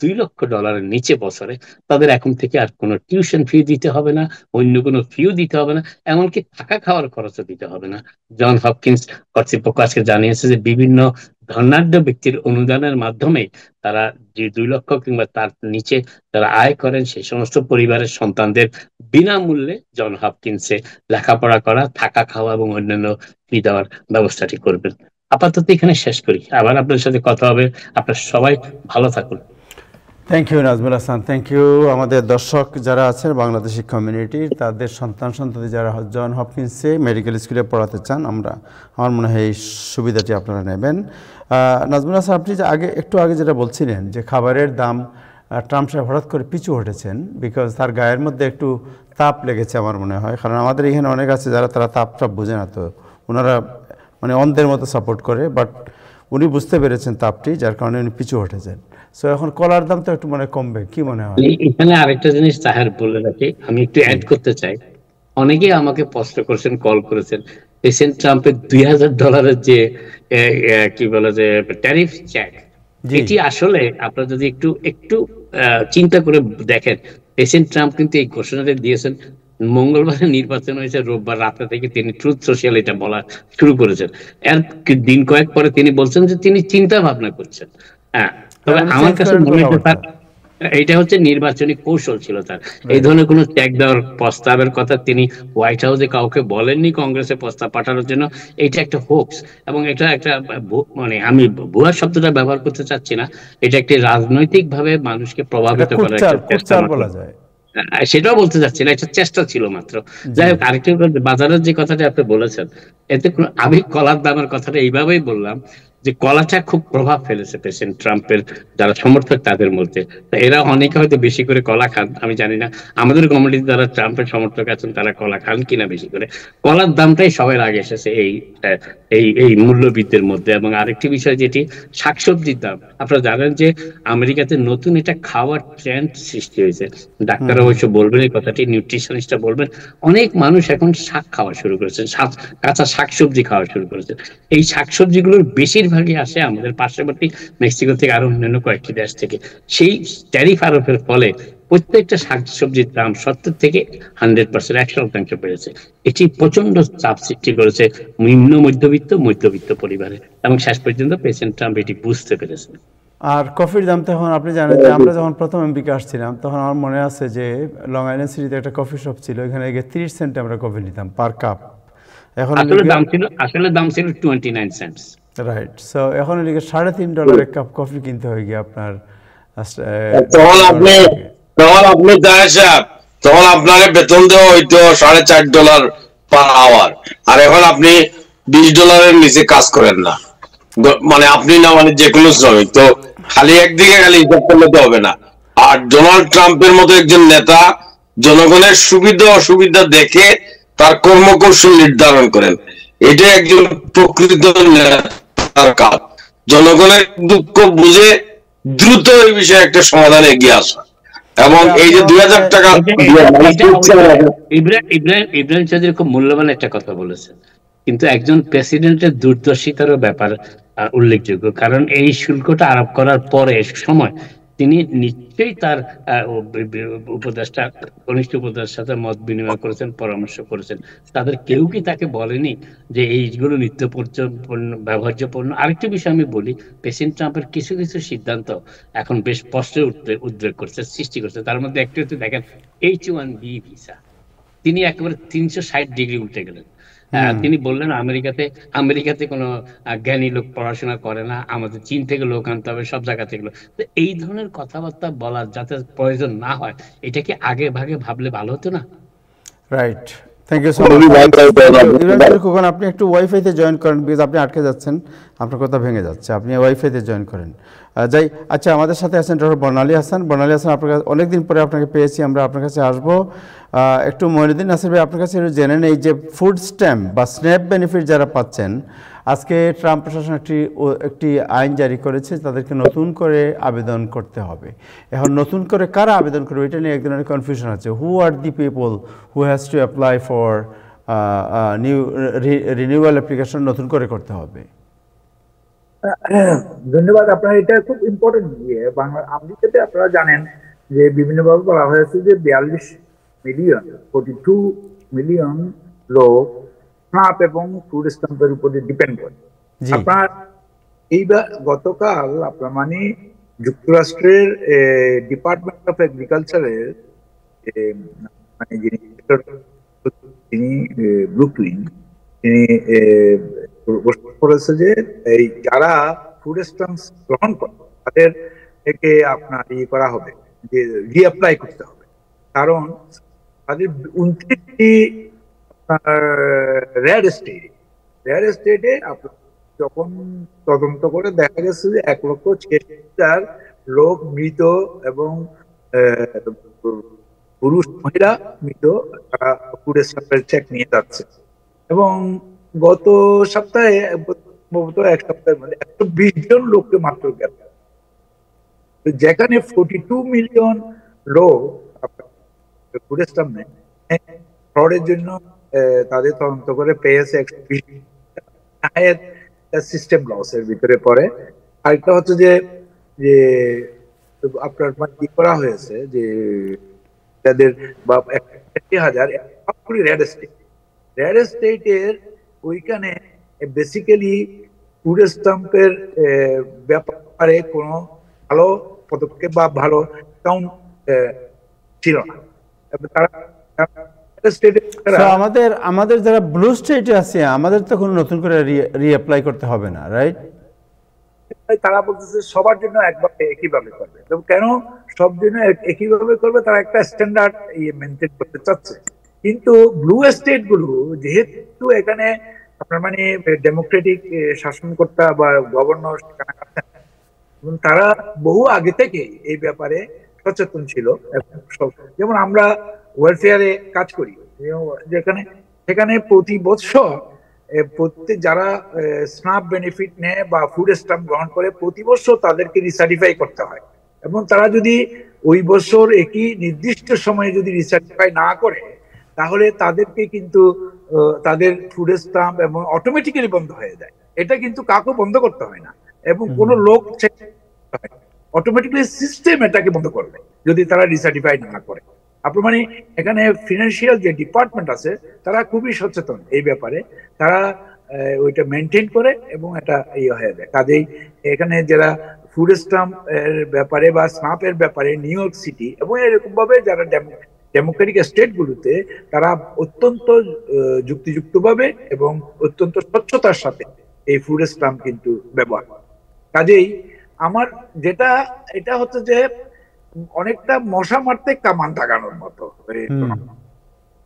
$2 লক্ষ নিচে বছরে, তাদের এখন থেকে আর কোনো টিউশন ফি দিতে হবে না, অন্য কোনো ফিও দিতে হবে না, এমনকি থাকা খাওয়ার খরচও দিতে হবে না। জন হপকিন্স কর্তৃপক্ষ আজকে জানিয়েছে যে বিভিন্ন ধনাঢ্য ব্যক্তির অনুদানের মাধ্যমে তারা যে 2 লক্ষ কিংবা তার নিচে যারা আয় করেন সেই সমস্ত পরিবারের সন্তানদের বিনামূল্যে জন হপকিন্সে লেখাপড়া করা, থাকা খাওয়া এবং অন্যান্য ফি দেওয়ার ব্যবস্থাটি করবেন। আপাতত এখানে শেষ করি, আবার আপনার সাথে কথা হবে। আপনার সবাই ভালো থাকুন। Thank you Nazmul Hasan, thank you. আমাদের দর্শক যারা আছেন বাংলাদেশি কমিউনিটির, তাদের সন্তানদি যারা জন হপকিন্সে মেডিকেল স্কুলে পড়াতে চান, আমার মনে হয় এই সুবিধাটি আপনারা নেবেন। নাজমুল হাসান, আপনি যে একটু আগে যেটা বলছিলেন যে খাবারের দাম ট্রাম্প সাহেব হঠাৎ করে পিছু হটেছেন, বিকজ তার গায়ের মধ্যে একটু তাপ লেগেছে আমার মনে হয়। কারণ আমাদের এখানে অনেক আছে যারা তারা তাপ বোঝে না, তো ওনারা মানে অন্ধের মতো সাপোর্ট করে, বাট উনি বুঝতে পেরেছেন তাপটি, যার কারণে উনি পিছু হটেছেন। সো এখন কলার দাম তো একটু মনে কমবে, কি মনে হয়? এখানে আরেকটা জিনিস তাহের বলে রাখি, আমি একটু অ্যাড করতে চাই। অনেকেই আমাকে প্রশ্ন করেছেন, কল করেছেন, প্রেসিডেন্ট ট্রাম্পের $2000 যে কি বলে যে ট্যারিফ চেক, এটি আসলে আপনারা যদি একটু চিন্তা করে দেখেন, প্রেসিডেন্ট ট্রাম্প কিন্তু এই ঘোষণাটা দিয়েছেন মঙ্গলবারে, নির্বাচন হয়েছে রোববার রাতে থেকে তিনি ট্রুথ সোশ্যাল এটা বলা শুরু করেছেন। এর দিন কয়েক পরে তিনি বলছেন যে তিনি চিন্তা ভাবনা করছেন। হ্যাঁ, তবে আমার কাছে মনে হয় এইটা হচ্ছে নির্বাচনী কৌশল ছিল তার। এই ধরনের কোন চেক দেওয়ার প্রস্তাবের কথা তিনি হোয়াইট হাউসে কাউকে বলেননি, কংগ্রেসে প্রস্তাব পাঠানোর জন্য। এটা একটা হোক্স এবং এটা একটা মানে আমি ভুয়া শব্দটা ব্যবহার করতে চাচ্ছি না, এটা একটি রাজনৈতিক ভাবে মানুষকে প্রভাবিত করার একটা চেষ্টা বলা যায়, সেটাও বলতে চাচ্ছি না, এটা চেষ্টা ছিল মাত্র। যাই হোক, আরেকটি বাজারের যে কথাটা আপনি বলেছেন, এতে আমি কলার দামের কথাটা এইভাবেই বললাম যে কলাটা খুব প্রভাব ফেলেছে প্রেসিডেন্ট ট্রাম্পের যারা সমর্থক তাদের মধ্যে। এরা অনেকে হয়তো বেশি করে কলা খান, আমি জানি না আমাদের কমিউনিটিতে যারা ট্রাম্পের সমর্থক আছেন তারা কলা খান কিনা বেশি করে। কলার দামটাই সবার আগে এসেছে এই মূল্যবৃদ্ধির মধ্যে। এবং আরেকটি বিষয় যেটি শাকসবজির দাম, আপনারা জানেন যে আমেরিকাতে নতুন এটা খাওয়ার ট্রেন্ড সৃষ্টি হয়েছে। ডাক্তার অবশ্য বলবেন এই কথাটি, নিউট্রিশনিস্টরা বলবেন, অনেক মানুষ এখন শাক খাওয়া শুরু করেছেন, কাঁচা শাকসবজি খাওয়া শুরু করেছেন। এই শাকসবজিগুলোর বেশিরভাগই আসে আমাদের পার্শ্ববর্তী মেক্সিকো থেকে আরো অন্যান্য কয়েকটি দেশ থেকে। সেই ট্যারিফ আরোপের ফলে প্রত্যেকটা শাকসবজির দাম 70 থেকে 100% বেড়েছে। এটি প্রচন্ড চাপ সৃষ্টি করেছে নিম্ন মধ্যবিত্ত পরিবারে, এবং শেষ পর্যন্ত প্রেসিডেন্ট ট্রাম্প এটি বুঝতে পেরেছে। আর কফির দাম তো এখন আপনি জানেন যে আমরা যখন প্রথম আমেরিকা আসছিলাম তখন আমার মনে আছে যে লং আইল্যান্ড সিটিতে একটা কফি শপ ছিল, এখানে 30 সেন্টে আমরা কফি নিতাম পার কাপ। এখন আসলে দাম ছিল 29 সেন্টস, রাইট। সো এখন এদিকে $3.5 এক কাপ কফি কিনতে হয়ে গিয়ে আপনার। তখন আপনি তখন আপনাকে বেতন দেওয়া হইতো $4.5 পার আওয়ার, আর এখন আপনি $20 নিচে কাজ করেন না। মানে আপনি না মানে যে কোনো শ্রমিক তো খালি একদিকে খালি হিসাব করলে তো হবে না। আর ডোনাল্ড ট্রাম্পের মতো একজন নেতা জনগণের সুবিধা অসুবিধা দেখে তার কর্মকৌশল নির্ধারণ করেন, এটা একজন প্রকৃত নেতার কাজ। জনগণের দুঃখ বুঝে দ্রুত এই বিষয়ে একটা সমাধানে এগিয়ে আসা। এবং এই যে 2000 টাকা ইব্রাহিম চৌধুরী খুব মূল্যবান একটা কথা বলেছেন, কিন্তু একজন প্রেসিডেন্টের দূরদর্শিতারও ব্যাপার উল্লেখযোগ্য। কারণ এই শুল্কটা আরোপ করার পরে সময় তিনি নিশ্চয়ই তার উপদেষ্টা, ঘনিষ্ঠ উপদেষ্টার সাথে মত বিনিময় করেছেন, পরামর্শ করেছেন। তাদের কেউ কি তাকে বলেনি যে এইগুলো নিত্য ব্যবহার্য পণ্য? আরেকটি বিষয় আমি বলি, প্রেসিডেন্ট ট্রাম্পের কিছু কিছু সিদ্ধান্ত এখন বেশ স্পষ্ট উদ্বেগ করছে, সৃষ্টি করছে। তার মধ্যে একটি হচ্ছে, দেখেন H1B ভিসা, তিনি একেবারে 360 ডিগ্রি উল্টে গেলেন। তিনি বললেন আমেরিকাতে কোনো জ্ঞানী লোক পড়াশোনা করে না, আমাদের চীন থেকে লোক আনতে হবে, সব জায়গা থেকে। তো এই ধরনের কথাবার্তা বলার যাতে প্রয়োজন না হয়, এটা কি আগে ভাগে ভাবলে ভালো হতো না? Right, thank you so much. Khokon, আপনি একটু ওয়াইফাইতে জয়েন করেন, বিকজ আপনি আটকে যাচ্ছেন, আপনার কথা ভেঙে যাচ্ছে। আপনি ওয়াইফাইতে জয়েন করেন। যাই, আচ্ছা, আমাদের সাথে আছেন ডক্টর বর্ণালী হাসান। বর্ণালী হাসান, আপনার কাছে অনেকদিন পরে আপনাকে পেয়েছি, আমরা আপনার কাছে আসবো। একটু মঈনুদ্দিন নাসির ভাই, আপনার কাছে জেনে নেই যে ফুড স্ট্যাম্প বা স্ন্যাপ বেনিফিট যারা পাচ্ছেন, আজকে ট্রাম্প প্রশাসন একটি আইন জারি করেছে, তাদেরকে নতুন করে আবেদন করতে হবে। এখন নতুন করে কারা আবেদন করবে, এটা নিয়ে এক ধরনের কনফিউশন আছে। Who are the people who has to apply for renewal application নতুন করে করতে হবে? ধন্যবাদ। আপনার এটা খুব ইম্পর্টেন্ট। বাংলা আমেরিকাতে আপনারা জানেন যে বিভিন্নভাবে বলা হয়েছে যে 42 মিলিয়ন লোক স্ন্যাপ এবং ফুড স্ট্যাম্পের উপরে ডিপেন্ড করে। আপনার এইবার গতকাল আপনার মানে যুক্তরাষ্ট্রের ডিপার্টমেন্ট অফ এগ্রিকালচারের মানে যিনি ব্রুকলিন, তিনি করেছে যে এই যারা ফুড স্ট্যাম্প গ্রহণ করে তাদের থেকে আপনার করা হবে, যে রিঅ্যাপ্লাই করতে হবে। কারণ তাদের 29টি রেড স্টেটে যখন তদন্ত করে দেখা গেছে যে 1,46,000 লোক মৃত এবং পুরুষ মহিলা মৃত, তারা ফুড স্ট্যাম্পের চেক নিয়ে যাচ্ছে। এবং গত সপ্তাহে এক সপ্তাহের মধ্যে 120 জন লোককে মাত্র গ্রেপ্তার, যেখানে 42 মিলিয়ন লোক ফুড স্ট্যাম্প নেয় ফ্রডের জন্য তাদের তদন্ত করে পেয়েছে 120 সিস্টেম লসের ভিতরে পড়ে। আরেকটা হচ্ছে যে আপনার কি করা হয়েছে যে তাদের বা 1,000 রেড স্টেটের ওইখানে বেসিক্যালি ফুড স্ট্যাম্পের ব্যাপারে কোনো ভালো পদক্ষেপ বা ভালো কাউন্ট ছিল না। আমাদের যারা ব্লু স্টেটে আছে, আমাদের তো কোনো নতুন করে রিঅ্যাপ্লাই করতে হবে না, রাইট? তারা বলতেছে সবার জন্য একভাবে একইভাবে করবে। কেন সব জন্য একইভাবে করবে? তারা একটা স্ট্যান্ডার্ড মেনটেন করতে চাচ্ছে। কিন্তু ব্লু স্টেট গুলো যেহেতু এখানে আপনার মানে ডেমোক্রেটিক শাসনকর্তা বা গভর্নর তারা বহু আগে থেকে এই ব্যাপারে সচেতন ছিল। যেমন আমরা ওয়েলফেয়ারে কাজ করি, সেখানে প্রতি বছর প্রত্যেক যারা স্ন্যাপ বেনিফিট নেয় বা ফুড স্ট্যাম্প গ্রহণ করে প্রতি বছর তাদেরকে রিসার্টিফাই করতে হয়। এবং তারা যদি ওই বছর একই নির্দিষ্ট সময়ে যদি রিসার্টিফাই না করে, তাহলে তাদেরকে কিন্তু তাদের ফুড স্ট্যাম্প এবং অটোমেটিক্যালি বন্ধ হয়ে যায়। এটা কিন্তু কাউকে বন্ধ করতে হয় না, এবং কোনো লোক অটোমেটিক্যালি সিস্টেম এটাকে বন্ধ করবে যদি তারা রিসার্টিফাই না করে। আপনার মানে এখানে ফিনান্সিয়াল যে ডিপার্টমেন্ট আছে তারা খুবই সচেতন এই ব্যাপারে, তারা ওইটা মেনটেন করে এবং এটা হয়ে যায়। কাজেই এখানে যারা ফুড স্ট্যাম্প এর ব্যাপারে বা স্ন্যাপের ব্যাপারে নিউ ইয়র্ক সিটি এবং এরকম ভাবে যারা ডেমোক্রেটিক স্টেট গুলোতে তারা অত্যন্ত যুক্তিযুক্তভাবে এবং অত্যন্ত স্বচ্ছতার সাথে এই ফুড স্ট্যাম্প কিন্তু ব্যবহার করে। কাজেই আমার যেটা এটা হচ্ছে যে অনেকটা মশা মারতে কামান দাগানোর মতো,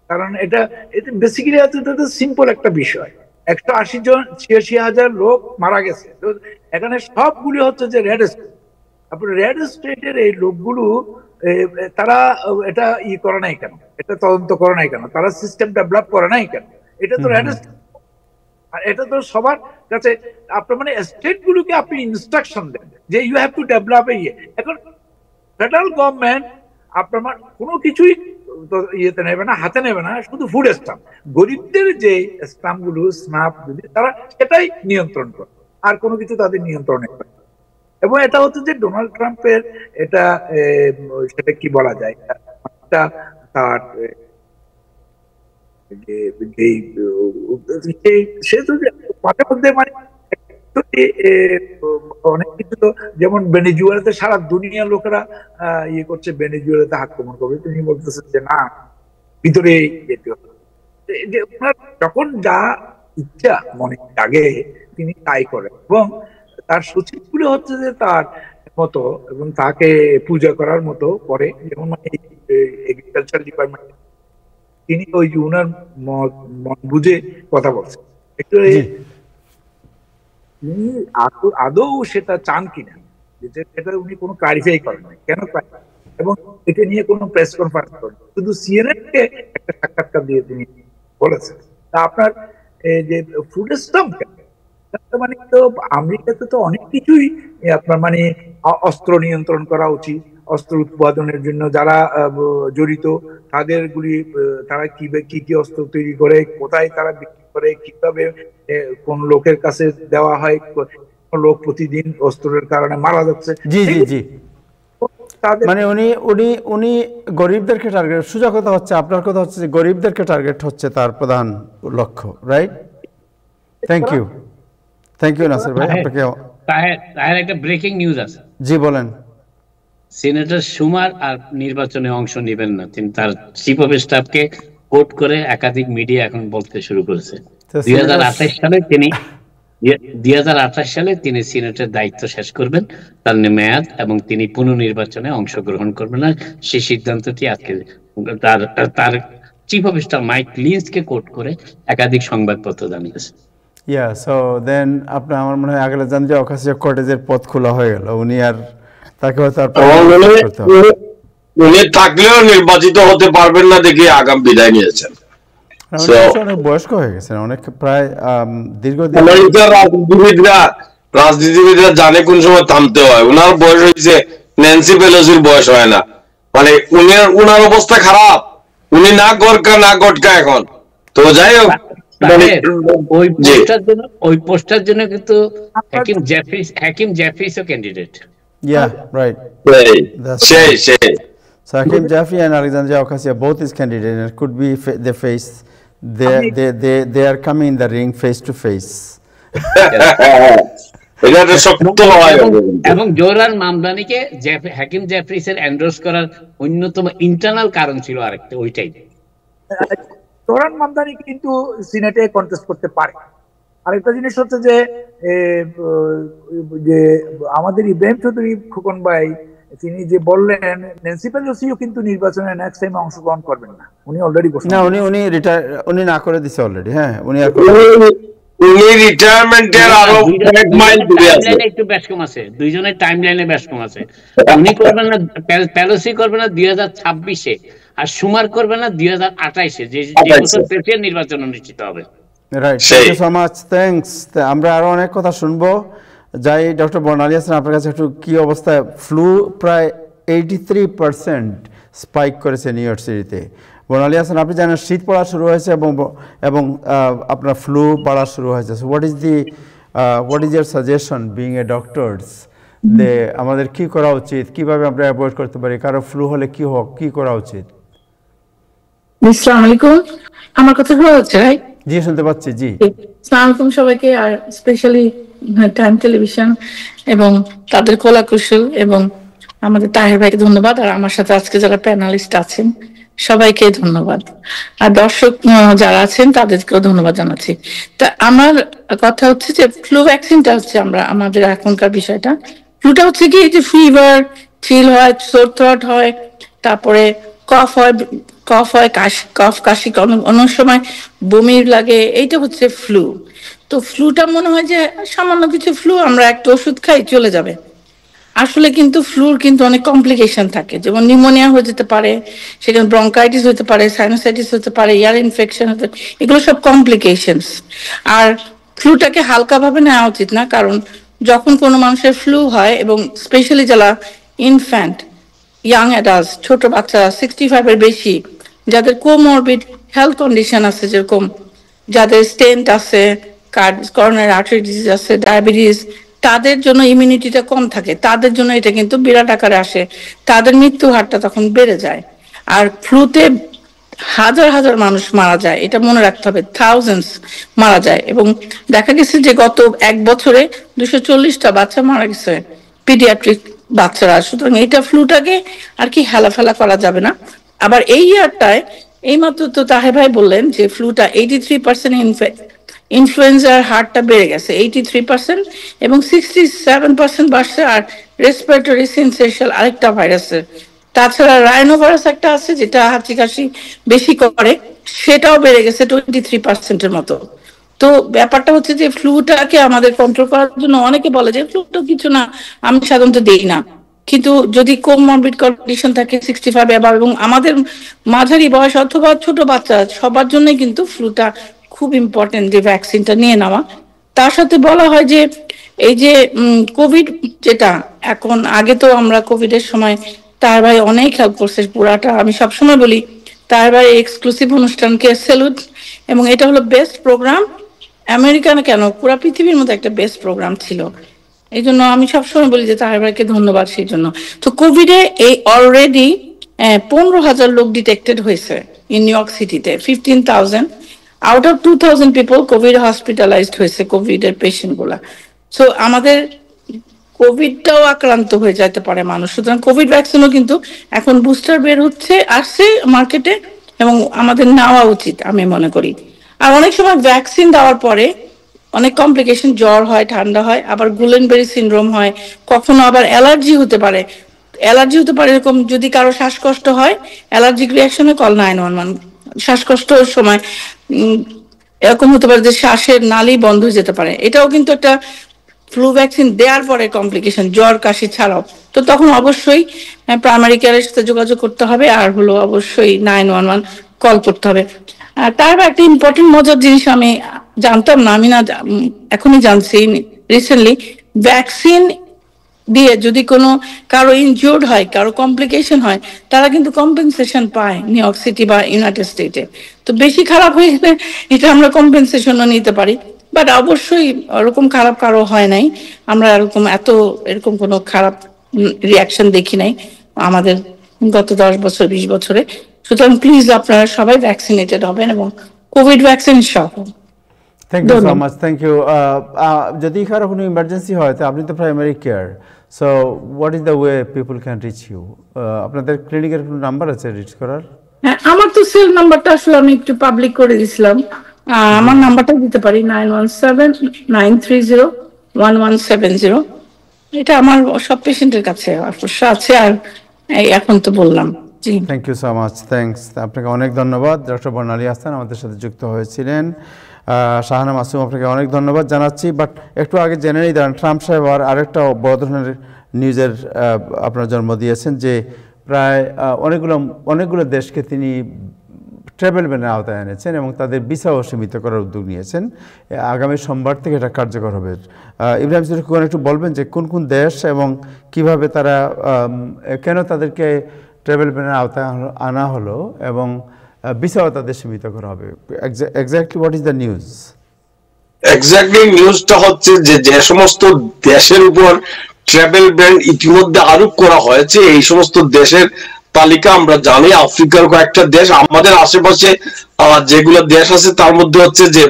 কারণ এটা বেসিক্যালি সিম্পল একটা বিষয়। 180 জন 86,000 লোক মারা গেছে। তো এখানে সবগুলি হচ্ছে যে রেড স্টেট। আপনার রেড স্টেটের এই লোকগুলো তারা এটা করে নাই কেন, এটা তদন্ত করে নাই কেন, তারা সিস্টেম ডেভেলপ করে নাই কেন? এটা তো রেড স্টেট, আর এটা তো সবার কাছে আপনার মানে স্টেট গুলোকে আপনি ইনস্ট্রাকশন দেন যে ইউ হ্যাভ টু ডেভেলপ এখন ফেডারেল গভর্নমেন্ট আপনার কোনো কিছুই ইয়েতে নেবে না, হাতে নেবে না, শুধু ফুড স্ট্যাম্প, গরিবদের যে স্ট্যাম্প গুলো স্ন্যাপ তারা সেটাই নিয়ন্ত্রণ করে, আর কোনো কিছু তাদের নিয়ন্ত্রণে করে। এবং এটা হচ্ছে যে ডোনাল্ড ট্রাম্পের এটা সেটা কি বলা যায়, তার সে যদি মাঝে মধ্যে মানে অনেক কিছু, তো যেমন ভেনেজুয়েলাতে সারা দুনিয়ার লোকেরা ইয়ে করছে, ভেনেজুয়েলাতে আক্রমণ করবে, তিনি বলতেছেন যে না ভিতরে যেতে হবে, যখন যা ইচ্ছা মনে জাগে তিনি তাই করেন, এবং তার সচিবগুলো হচ্ছে যে তার মতো এবং তাকে পূজা করার মতো করে। যেমন মানে এগ্রিকালচার ডিপার্টমেন্ট তিনি ওই যে উনার মন বুঝে কথা বলছেন, একটু তিনি আদৌ সেটা চান কিনা সেটা উনি কোনো ক্লারিফাই করেন না, কেন এবং এটা নিয়ে কোনো প্রেস কনফারেন্স করেন, শুধু সিএনএন কে একটা সাক্ষাৎকার দিয়ে তিনি বলেছেন। তা আপনার যে ফুড স্ট্যাম্প মানে তো আমেরিকাতে তো অনেক কিছুই আপনার মানে অস্ত্র নিয়ন্ত্রণ করা উচিত, অস্ত্র উৎপাদনের জন্য যারা জড়িত তাদেরগুলি, তারা কি কি অস্ত্র তৈরি করে, কোথায় তারা বিক্রি করে, কিভাবে কোন লোকের কাছে দেওয়া হয়, লোক প্রতিদিন অস্ত্রের কারণে মারা যাচ্ছে। জি জি জি, মানে উনি উনি উনি গরিবদেরকে টার্গেট, সোজা কথা হচ্ছে আপনার কথা হচ্ছে যে গরিবদেরকে টার্গেট হচ্ছে তার প্রধান লক্ষ্য, রাইট? থ্যাংক ইউ নাসির ভাই, আপনাকে। তাহের একটা ব্রেকিং নিউজ আছে। জি বলেন। সিনেটর শুমার আর নির্বাচনে অংশ নেবেন না, তিনি তার চিফ অফ স্টাফকে কোট করে একাধিক মিডিয়া এখন বলতে শুরু করেছে। 2028 সালে তিনি সিনেটের দায়িত্ব শেষ করবেন, তার মেয়াদ, এবং তিনি পুনর্নির্বাচনে অংশগ্রহণ করবেন না, সেই সিদ্ধান্তটি আজকে তার চিফ অফ স্টাফ মাইক লিন্সকে কোট করে একাধিক সংবাদপত্র জানিয়েছে। সো দেন আপনার আমার মনে হয় আগলে জান যে অকাশিয়া কটেজের পথ খোলা হয়ে গেল, উনি আর তাকে হয়তো উনি থাকলেও নির্বাচিত হতে পারবেন না দেখে আগাম বিদায় নিয়েছেন। অনেক বয়স্ক হয়ে গেছেন, অনেক প্রায় দীর্ঘদিন। রাজনীতিবিদরা জানে কোন সময় থামতে হয়, উনার বয়স হয়েছে, ন্যান্সি পেলোসির বয়স হয় না, মানে উনার অবস্থা খারাপ, উনি না গড়কা না গটকা এখন। তো যাই হোক, ওই পোস্টার জন্য কিন্তু হাকিম জেফরিসও candidate. Right. So Hakeem Jeffrey and Alexandria Ocasio both is candidate, and it could be the face. They are coming in the ring face to face. এবং জোহরান মামদানিকে হাকিম জেফরিসের এন্ডোর্স করার অন্যতম ইন্টারনাল কারণ ছিল আরেকটা, ওইটাই। জোহরান মামদানি কিন্তু সিনেটে কন্টেস্ট করতে পারে। আরেকটা জিনিস হচ্ছে যে আমাদের ইব্রাহিম চৌধুরী খোকন ভাই তিনি যে বললেন ন্যান্সি পেলোসিও কিন্তু নির্বাচনে নেক্সট টাইম অংশগ্রহণ করবেন না, উনি অলরেডি ঘোষণা না, উনি রিটায়ার, উনি না করে দিয়েছে অলরেডি। হ্যাঁ, উনি রিটায়ারমেন্টের আরো এক মাইল দূরে আছে, একটু বেশ কম আছে, দুইজনের টাইমলাইনে বেশ কম আছে। উনি করবেন না, পেলোসি করবে না 2026-এ, আর শুমার করবে না 2028-এ, যে বছর প্রেসিডেন্ট নির্বাচন অনুষ্ঠিত হবে। Right, thank you so much, thanks. আমরা আরো অনেক কথা শুনবো। যাই ডক্টর বর্ণালী হাসান, আপনার কাছে একটু কি অবস্থায়? ফ্লু প্রায় 83% স্পাইক করেছে নিউ ইয়র্ক সিটিতে। বর্ণালী হাসান, আপনি জানেন শীত পড়া শুরু হয়েছে এবং আপনার ফ্লু বাড়া শুরু হয়েছে। So what is year suggestion being a doctors, যে আমাদের কি করা উচিত, কিভাবে আমরা অ্যাভয়েড করতে পারি, কারো ফ্লু হলে কি করা উচিত? আসসালামু আলাইকুম, আমার কথা শোনা যাচ্ছে? রাইট? জি, শুনতে পাচ্ছি। জি, আসসালামু আলাইকুম সবাইকে, আর স্পেশালি টাইম টেলিভিশন এবং তাদের কলাকুশল, এবং আমাদের তাহের ভাইকে ধন্যবাদ, আর আমার সাথে আজকে যারা প্যানেলিস্ট আছেন সবাইকে ধন্যবাদ, আর দর্শক যারা আছেন তাদেরকেও ধন্যবাদ জানাচ্ছি। তা আমার কথা হচ্ছে যে ফ্লু ভ্যাকসিনটা হচ্ছে আমাদের এখনকার বিষয়টা, ফ্লুটা হচ্ছে কি যে ফিভার, চিল হয়, সোর থ্রট হয়, তারপরে কফ হয়, কফ কাশি, অনেক সময় বমির লাগে, এইটা হচ্ছে ফ্লু। তো ফ্লুটা মনে হয় যে সামান্য কিছু ফ্লু, আমরা একটা ওষুধ খাই চলে যাবে। আসলে কিন্তু ফ্লুর কিন্তু অনেক কমপ্লিকেশন থাকে, যেমন নিউমোনিয়া হয়ে যেতে পারে, সেখানে ব্রঙ্কাইটিস হতে পারে, সাইনোসাইটিস হতে পারে, ইয়ার ইনফেকশন হতে, এগুলো সব কমপ্লিকেশনস। আর ফ্লুটাকে হালকাভাবে নেওয়া উচিত না, কারণ যখন কোনো মানুষের ফ্লু হয়, এবং স্পেশালি যারা ইনফ্যান্ট, ইয়াং অ্যাডাল্টস, ছোট বাচ্চা 65 এর বেশি, যাদের কোমরবিড হেলথ কন্ডিশন আছে, যেরকম যাদের স্টেন্ট আছে, করোনারি আর্টারি ডিজিজ আছে, ডায়াবেটিস, তাদের জন্য ইমিউনিটিটা কম থাকে, তাদের জন্য এটা কিন্তু বিরাট আকারে আসে, তাদের মৃত্যু হারটা তখন বেড়ে যায়। আর ফ্লুতে হাজার হাজার মানুষ মারা যায়, এটা মনে রাখতে হবে, থাউজেন্ডস মারা যায়। এবং দেখা গেছে যে গত 1 বছরে 240টা বাচ্চা মারা গেছে, পিডিয়াট্রিক বাচ্চারা। সুতরাং এটা ফ্লুটাকে আর কি হেলাফেলা করা যাবে না। আবার এই ইয়ারটায় এইমাত্র তো তাহের ভাই বললেন যে ফ্লুটা 83% ইনফ্লুয়েঞ্জার হারটা বেড়ে গেছে 83%, এবং 67% বাড়ছে আর রেসপিরেটরি সিনসেশাল আরেকটা ভাইরাসের। তাছাড়া রাইনোভাইরাস একটা আছে যেটা হাঁচি কাশি বেশি করে, সেটাও বেড়ে গেছে 23%-এর মতো। তো ব্যাপারটা হচ্ছে যে ফ্লুটাকে আমাদের কন্ট্রোল করার জন্য অনেকে বলে যে ফ্লুটা কিছু না, আমি সাধারণত দেই না। কিন্তু যদি কোমরবিড কন্ডিশন থাকে 65 এবার, এবং আমাদের মাঝারি বয়স অথবা ছোট বাচ্চা, সবার জন্যই কিন্তু ফ্লুটা খুব ইম্পর্টেন্ট যে ভ্যাকসিনটা নিয়ে নেওয়া। তার সাথে বলা হয় যে এই যে কোভিড, যেটা এখন, আগে তো আমরা কোভিডের সময় তার ভাই অনেক হেল্প করছে পুরাটা, আমি সবসময় বলি তার ভাই এক্সক্লুসিভ অনুষ্ঠানকে স্যালুট, এবং এটা হলো বেস্ট প্রোগ্রাম আমেরিকান কেন পুরো পৃথিবীর মধ্যে একটা বেস্ট প্রোগ্রাম ছিল। এই জন্য আমি সবসময় বলি যে তাহের ভাইকে ধন্যবাদ সেই জন্য। তো কোভিডে এই অলরেডি 15,000 লোক ডিটেক্টেড হয়েছে ইন নিউ ইয়র্ক সিটিতে, 15,000 out of 2,000 people Covid hospitalised হয়েছে, কোভিড এর পেশেন্ট গুলা। সো আমাদের কোভিডটাও আক্রান্ত হয়ে যেতে পারে মানুষ, সুতরাং কোভিড ভ্যাকসিনও কিন্তু এখন বুস্টার বের হচ্ছে, আসছে মার্কেটে, এবং আমাদের নেওয়া উচিত আমি মনে করি। আর অনেক সময় ভ্যাকসিন দেওয়ার পরে অনেক কমপ্লিকেশন, জ্বর হয়, ঠান্ডা হয়, আবার গুলেনবেরি সিনড্রোম হয়, কখনো আবার অ্যালার্জি হতে পারে। এরকম যদি কারো শ্বাসকষ্ট হয়, অ্যালার্জিক রিয়াকশনে কল 911। শ্বাসকষ্টের সময় এরকম হতে পারে যে শ্বাসের নালী বন্ধ হয়ে যেতে পারে, এটাও কিন্তু একটা ফ্লু ভ্যাকসিন দেওয়ার পরে কমপ্লিকেশন, জ্বর কাশি ছাড়াও। তো তখন অবশ্যই প্রাইমারি কেয়ারের সাথে যোগাযোগ করতে হবে, আর হলো অবশ্যই 911 কল করতে হবে। তার একটা ইম্পর্টেন্ট মজার জিনিস আমি জানতাম না, আমি না এখনই জানছি রিসেন্টলি, ভ্যাকসিন দিয়ে যদি কোনো কারো ইনজিওর্ড হয়, কারো কমপ্লিকেশন হয়, তারা কিন্তু কম্পেনসেশন পায় নিউ ইয়র্ক সিটি বা ইউনাইটেড স্টেটে। তো বেশি খারাপ হয়ে গেলে এটা আমরা কম্পেনসেশনও নিতে পারি, বাট অবশ্যই ওরকম খারাপ কারো হয় নাই, আমরা এরকম কোনো খারাপ রিয়াকশন দেখি নাই আমাদের গত 10 বছর 20 বছরে। সুতরাং প্লিজ আপনারা সবাই ভ্যাকসিনেটেড হবেন, এবং কোভিড ভ্যাকসিন সহ। Thank you so much, thank you. যদি কারো কোনো ইমার্জেন্সি হয়, তো আপনি তো primary care, so what is the way people can reach you? আপনাদের ক্লিনিকের কোনো নাম্বার আছে রিচ করার? হ্যাঁ, আমার তো সেল নাম্বারটা আসলে আমি একটু পাবলিক করে দিয়েছিলাম, আমার নাম্বারটা দিতে পারি 9179301170। এটা আমার সব পেশেন্টের কাছে অবশ্য আছে, আর এখন তো বললাম। জি, thank you so much, thanks. আপনাকে অনেক ধন্যবাদ। ডক্টর বর্ণালী আহসান আমাদের সাথে যুক্ত হয়েছিলেন। শাহানা মাসুম, আপনাকে অনেক ধন্যবাদ জানাচ্ছি। বাট একটু আগে জেনে নিই, ট্রাম্প সাহেব আরেকটা বড় ধরনের নিউজের আপনার জন্ম দিয়েছেন, যে প্রায় অনেকগুলো দেশকে তিনি ট্রাভেল ব্যানের আওতায় এনেছেন এবং তাদের ভিসাও সীমিত করার উদ্যোগ নিয়েছেন। আগামী সোমবার থেকে এটা কার্যকর হবে। ইব্রাহিম সিদ্দিক একটু বলবেন যে কোন কোন দেশ এবং কিভাবে তারা, কেন তাদেরকে ট্রাভেল ব্যানের আওতায় আনা হলো, এবং ভিসাও তাদের সীমিত করা হবে। Exactly what is the news? Exactly নিউজটা হচ্ছে যে সমস্ত দেশের উপর ট্রাভেল ব্যান ইতিমধ্যে আরোপ করা হয়েছে, এই সমস্ত দেশের তালিকা আমরা জানি। আফ্রিকার কয়েকটা দেশ, আমাদের আশেপাশে যেগুলো দেশ আছে তার মধ্যে হচ্ছে যে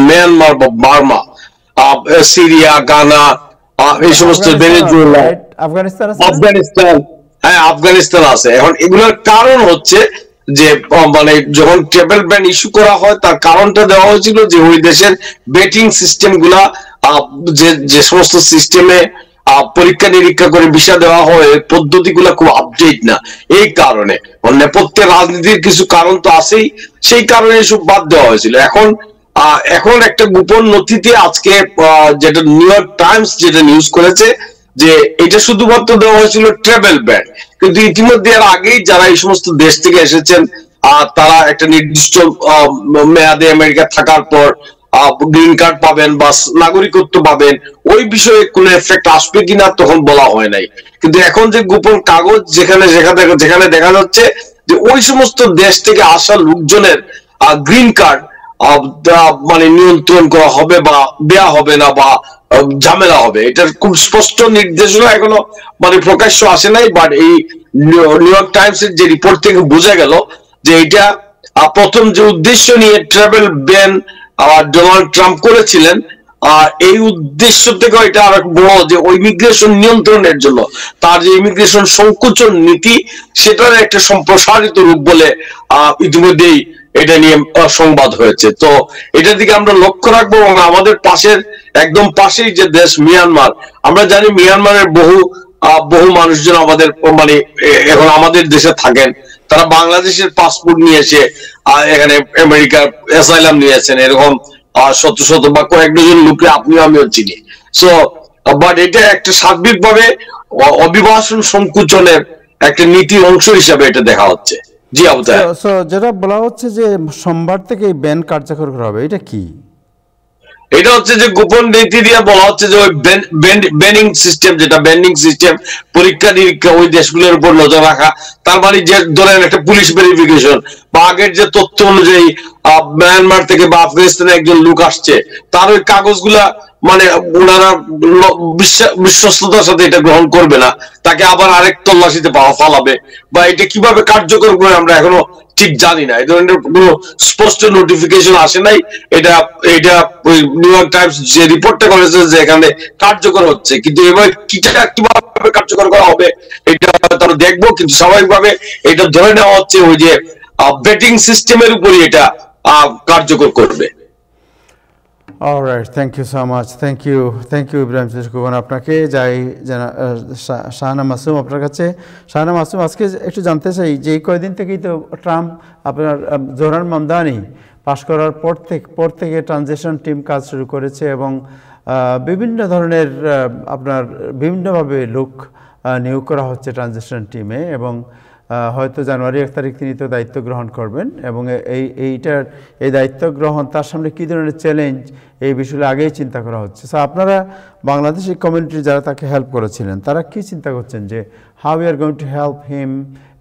মিয়ানমার বা বার্মা, সিরিয়া, গানা, এই সমস্ত, ভেনেজুয়েলা, আফগানিস্তান, হ্যাঁ আফগানিস্তান আছে। এখন এগুলোর কারণ হচ্ছে যে মানে যখন ট্রাভেল ব্যান ইস্যু করা হয়, তার কারণটা দেওয়া হয়েছিল যে ওই দেশের বেটিং সিস্টেম গুলা, যে সমস্ত সিস্টেমে পরীক্ষা নিরীক্ষা করে ভিসা দেওয়া হয়, পদ্ধতিগুলো খুব আপডেট না। এই কারণে নেপথ্যে রাজনীতির কিছু কারণ তো আছেই, সেই কারণে এসব বাদ দেওয়া হয়েছিল। এখন একটা গোপন নথিতে আজকে যেটা নিউ ইয়র্ক টাইমস যেটা নিউজ করেছে যে এটা শুধুমাত্র দেওয়া হয়েছিল ট্রাভেল ব্যান, কিন্তু ইতিমধ্যে এর আগেই যারা এই সমস্ত দেশ থেকে এসেছেন তারা একটা নির্দিষ্ট মেয়াদে আমেরিকা থাকার পর গ্রিন কার্ড পাবেন বা নাগরিকত্ব পাবেন, ওই বিষয়ে কোনো এফেক্ট আসবে কিনা তখন বলা হয় নাই। কিন্তু এখন যে গোপন কাগজ যেখানে যেখানে দেখা যাচ্ছে যে ওই সমস্ত দেশ থেকে আসা লোকজনের গ্রিন কার্ড মানে নিয়ন্ত্রণ করা হবে বা দেয়া হবে না বা ঝামেলা হবে, এটার খুব স্পষ্ট নির্দেশনা এখনো মানে প্রকাশ্য আসে নাই। বাট এই নিউ ইয়র্ক টাইমস এর যে রিপোর্ট থেকে বোঝা গেল যে এটা প্রথম যে উদ্দেশ্য নিয়ে ট্রাভেল ব্যান ডোনাল্ড ট্রাম্প করেছিলেন, এই উদ্দেশ্য থেকে এটা আর বড় যে ইমিগ্রেশন নিয়ন্ত্রণের জন্য তার যে ইমিগ্রেশন সংকোচন নীতি, সেটার একটা সম্প্রসারিত রূপ বলে ইতিমধ্যেই এটা নিয়ে সংবাদ হয়েছে। তো এটার দিকে আমরা লক্ষ্য রাখবো। এবং আমাদের একদম পাশেই যে দেশ মিয়ানমার, আমরা জানি মিয়ানমারের বহু মানুষজন আমাদের মানে এখন আমাদের দেশে থাকেন, তারা বাংলাদেশের পাসপোর্ট নিয়ে এসে এখানে আমেরিকার অ্যাসাইলাম নিয়েছেন, এরকম শত শত বা কয়েক ডজন লোককে আপনিও আমিও চিনি। সো বাট এটা একটা সার্বিকভাবে অভিবাসন সংকুচনের একটা নীতির অংশ হিসাবে এটা দেখা হচ্ছে। জি আবু তাহের, যেটা বলা হচ্ছে যে সোমবার থেকে ব্যান কার্যকর করা হবে, এটা কি? এটা হচ্ছে যে গোপন নীতি দিয়ে বলা হচ্ছে যে ওই ব্যানিং সিস্টেম, যেটা ব্যান্ডিং সিস্টেম, পরীক্ষা নিরীক্ষা ওই দেশগুলোর উপর নজর রাখা। তার মানে যে ধরেন একটা পুলিশ ভেরিফিকেশন বা আগের যে তথ্য অনুযায়ী মায়ানমার থেকে বা আফগানিস্তানে একজন লোক আসছে, তার ওই কাগজগুলা মানে ওনারা বিশ্বস্ততার সাথে এটা গ্রহণ করবে না, তাকে আবার আরেক তল্লাশিতে ফালাবে, বা এটা কিভাবে কার্যকর করে আমরা এখনো ঠিক জানি না। এই ধরনের কোনো স্পষ্ট নোটিফিকেশন আসে নাই। এটা ওই নিউ ইয়র্ক টাইমস যে রিপোর্টটা করেছে যে এখানে কার্যকর হচ্ছে, কিন্তু এবার কিভাবে কার্যকর করা হবে এটা তারা দেখবো। কিন্তু স্বাভাবিকভাবে এটা ধরে নেওয়া হচ্ছে ওই যে বেটিং সিস্টেমের উপরই এটা কার্যকর করবে। Alright, thank you so much, thank you Ibrahim Khokon. আপনাকে যাই শাহানা মাসুম, আপনার কাছে শাহানা মাসুম, আজকে একটু জানতে চাই যে এই কয়েকদিন থেকেই তো ট্রাম্প আপনার জোহরান মামদানি পাশ করার পর থেকে ট্রানজিশন টিম কাজ শুরু করেছে এবং বিভিন্ন ধরনের আপনার বিভিন্নভাবে লোক নিয়োগ করা হচ্ছে ট্রানজিশন টিমে, এবং হয়তো জানুয়ারি 1 তারিখ তিনি তো দায়িত্ব গ্রহণ করবেন। এবং এই দায়িত্ব গ্রহণ তার সামনে কী ধরনের চ্যালেঞ্জ, এই বিষয়ে আগেই চিন্তা করা হচ্ছে। সো আপনারা বাংলাদেশি কমিউনিটি যারা তাকে হেল্প করেছিলেন, তারা কি চিন্তা করছেন যে how we are going to help him,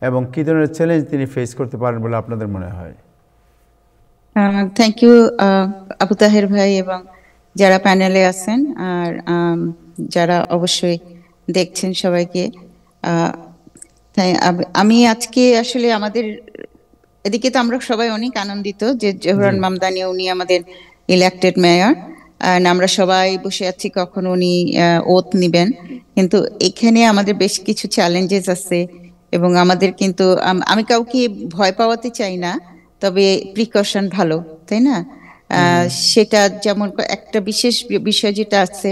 এবং কী ধরনের চ্যালেঞ্জ তিনি ফেস করতে পারেন বলে আপনাদের মনে হয়? থ্যাংক ইউ আবু তাহের ভাই এবং যারা প্যানেলে আছেন আর যারা অবশ্যই দেখছেন সবাইকে। আমি আজকে আসলে আমাদের এদিকে তো আমরা সবাই অনেক আনন্দিত যে জোহরান মামদানি উনি আমাদের ইলেক্টেড মেয়র, আমরা সবাই বসে আছি কখন উনি ওথ নিবেন। কিন্তু এখানে আমাদের বেশ কিছু চ্যালেঞ্জেস আছে এবং আমাদের কিন্তু আমি কাউকে ভয় পাওয়াতে চাই না, তবে প্রিকশন ভালো, তাই না? সেটা যেমন একটা বিশেষ বিষয় যেটা আছে,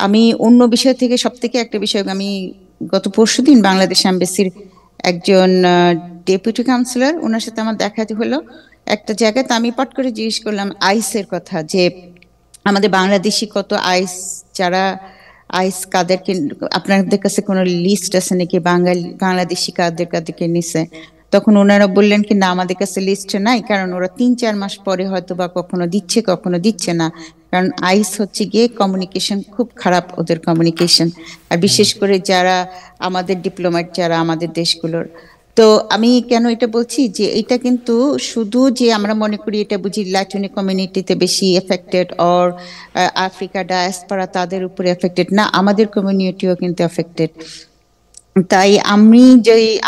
আমি অন্য বিষয় থেকে সব থেকে একটা বিষয়, আমি গত পরশুদিন বাংলাদেশ এমবাসির একজন ডেপুটি কাউন্সিলর, ওনার সাথে আমার দেখা হলো একটা জায়গায়। তো আমি পট করে জিজ্ঞেস করলাম আইসের কথা, যে আমাদের বাংলাদেশি কত যারা আইস কাদেরকে, আপনাদের কাছে কোনো লিস্ট আছে নাকি বাংলাদেশি কাদেরকে নিছে? তখন ওনারা বললেন কি না, আমাদের কাছে লিস্ট নাই, কারণ ওরা 3-4 মাস পরে হয়তো বা কখনো দিচ্ছে কখনো দিচ্ছে না, কারণ আইস হচ্ছে গিয়ে কমিউনিকেশন খুব খারাপ ওদের কমিউনিকেশন, আর বিশেষ করে যারা আমাদের ডিপ্লোম্যাট যারা আমাদের দেশগুলোর। তো আমি কেন এটা বলছি যে এটা কিন্তু শুধু যে আমরা মনে করি এটা বুঝি ল্যাটিন কমিউনিটিতে বেশি এফেক্টেড অর আফ্রিকা ডায়াসপোরা তাদের উপরে এফেক্টেড না, আমাদের কমিউনিটিও কিন্তু এফেক্টেড। তাই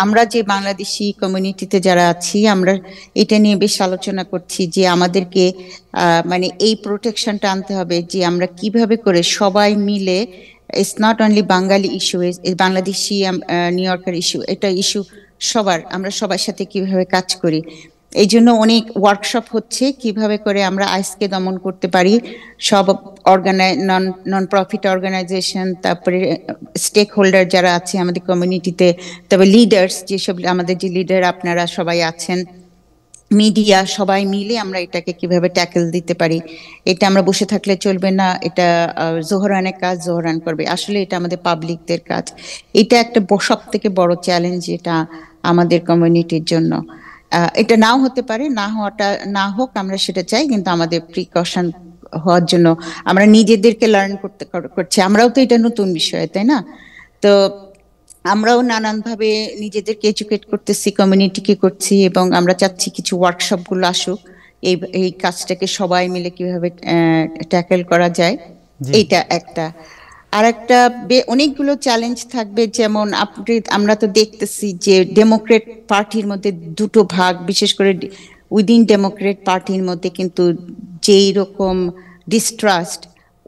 আমরা যে বাংলাদেশি কমিউনিটিতে যারা আছি, আমরা এটা নিয়ে বেশ আলোচনা করছি যে আমাদেরকে মানে এই প্রোটেকশনটা আনতে হবে, যে আমরা কিভাবে করে সবাই মিলে, it's not only Bangali issue, Bangladeshi নিউ ইয়র্কের ইস্যু, এটা ইস্যু সবার, আমরা সবার সাথে কিভাবে কাজ করি এই জন্য অনেক ওয়ার্কশপ হচ্ছে কিভাবে করে আমরা আইসকে দমন করতে পারি। সব নন প্রফিট অর্গানাইজেশন, তারপরে স্টেক হোল্ডার যারা আছে আমাদের কমিউনিটিতে, তারপরে লিডার্স, যেসব আমাদের যে লিডার আপনারা সবাই আছেন, মিডিয়া, সবাই মিলে আমরা এটাকে কিভাবে ট্যাকেল দিতে পারি। এটা আমরা বসে থাকলে চলবে না, এটা জোহরানের কাজ, জোহরান করবে। আসলে এটা আমাদের পাবলিকদের কাজ। এটা একটা সব থেকে বড় চ্যালেঞ্জ এটা আমাদের কমিউনিটির জন্য। এটা নাও হতে পারে, না হোক আমরা সেটা চাই, কিন্তু আমাদের প্রিকশন হওয়ার জন্য আমরা নিজেদেরকে লার্ন করছি। আমরাও তো এটা নতুন বিষয়, তাই না? তো আমরাও নানানভাবে নিজেদেরকে এডুকেট করতেছি, কমিউনিটিকে করছি, এবং আমরা চাচ্ছি কিছু ওয়ার্কশপ গুলো আসুক, এই কাজটাকে সবাই মিলে কিভাবে ট্যাকেল করা যায়। এইটা একটা। আর একটা অনেকগুলো চ্যালেঞ্জ থাকবে, যেমন আমরা তো দেখতেছি যে ডেমোক্রেট পার্টির মধ্যে দুটো ভাগ, বিশেষ করে উইদিন ডেমোক্রেট পার্টির মধ্যে কিন্তু যেই রকম ডিস্ট্রাস্ট,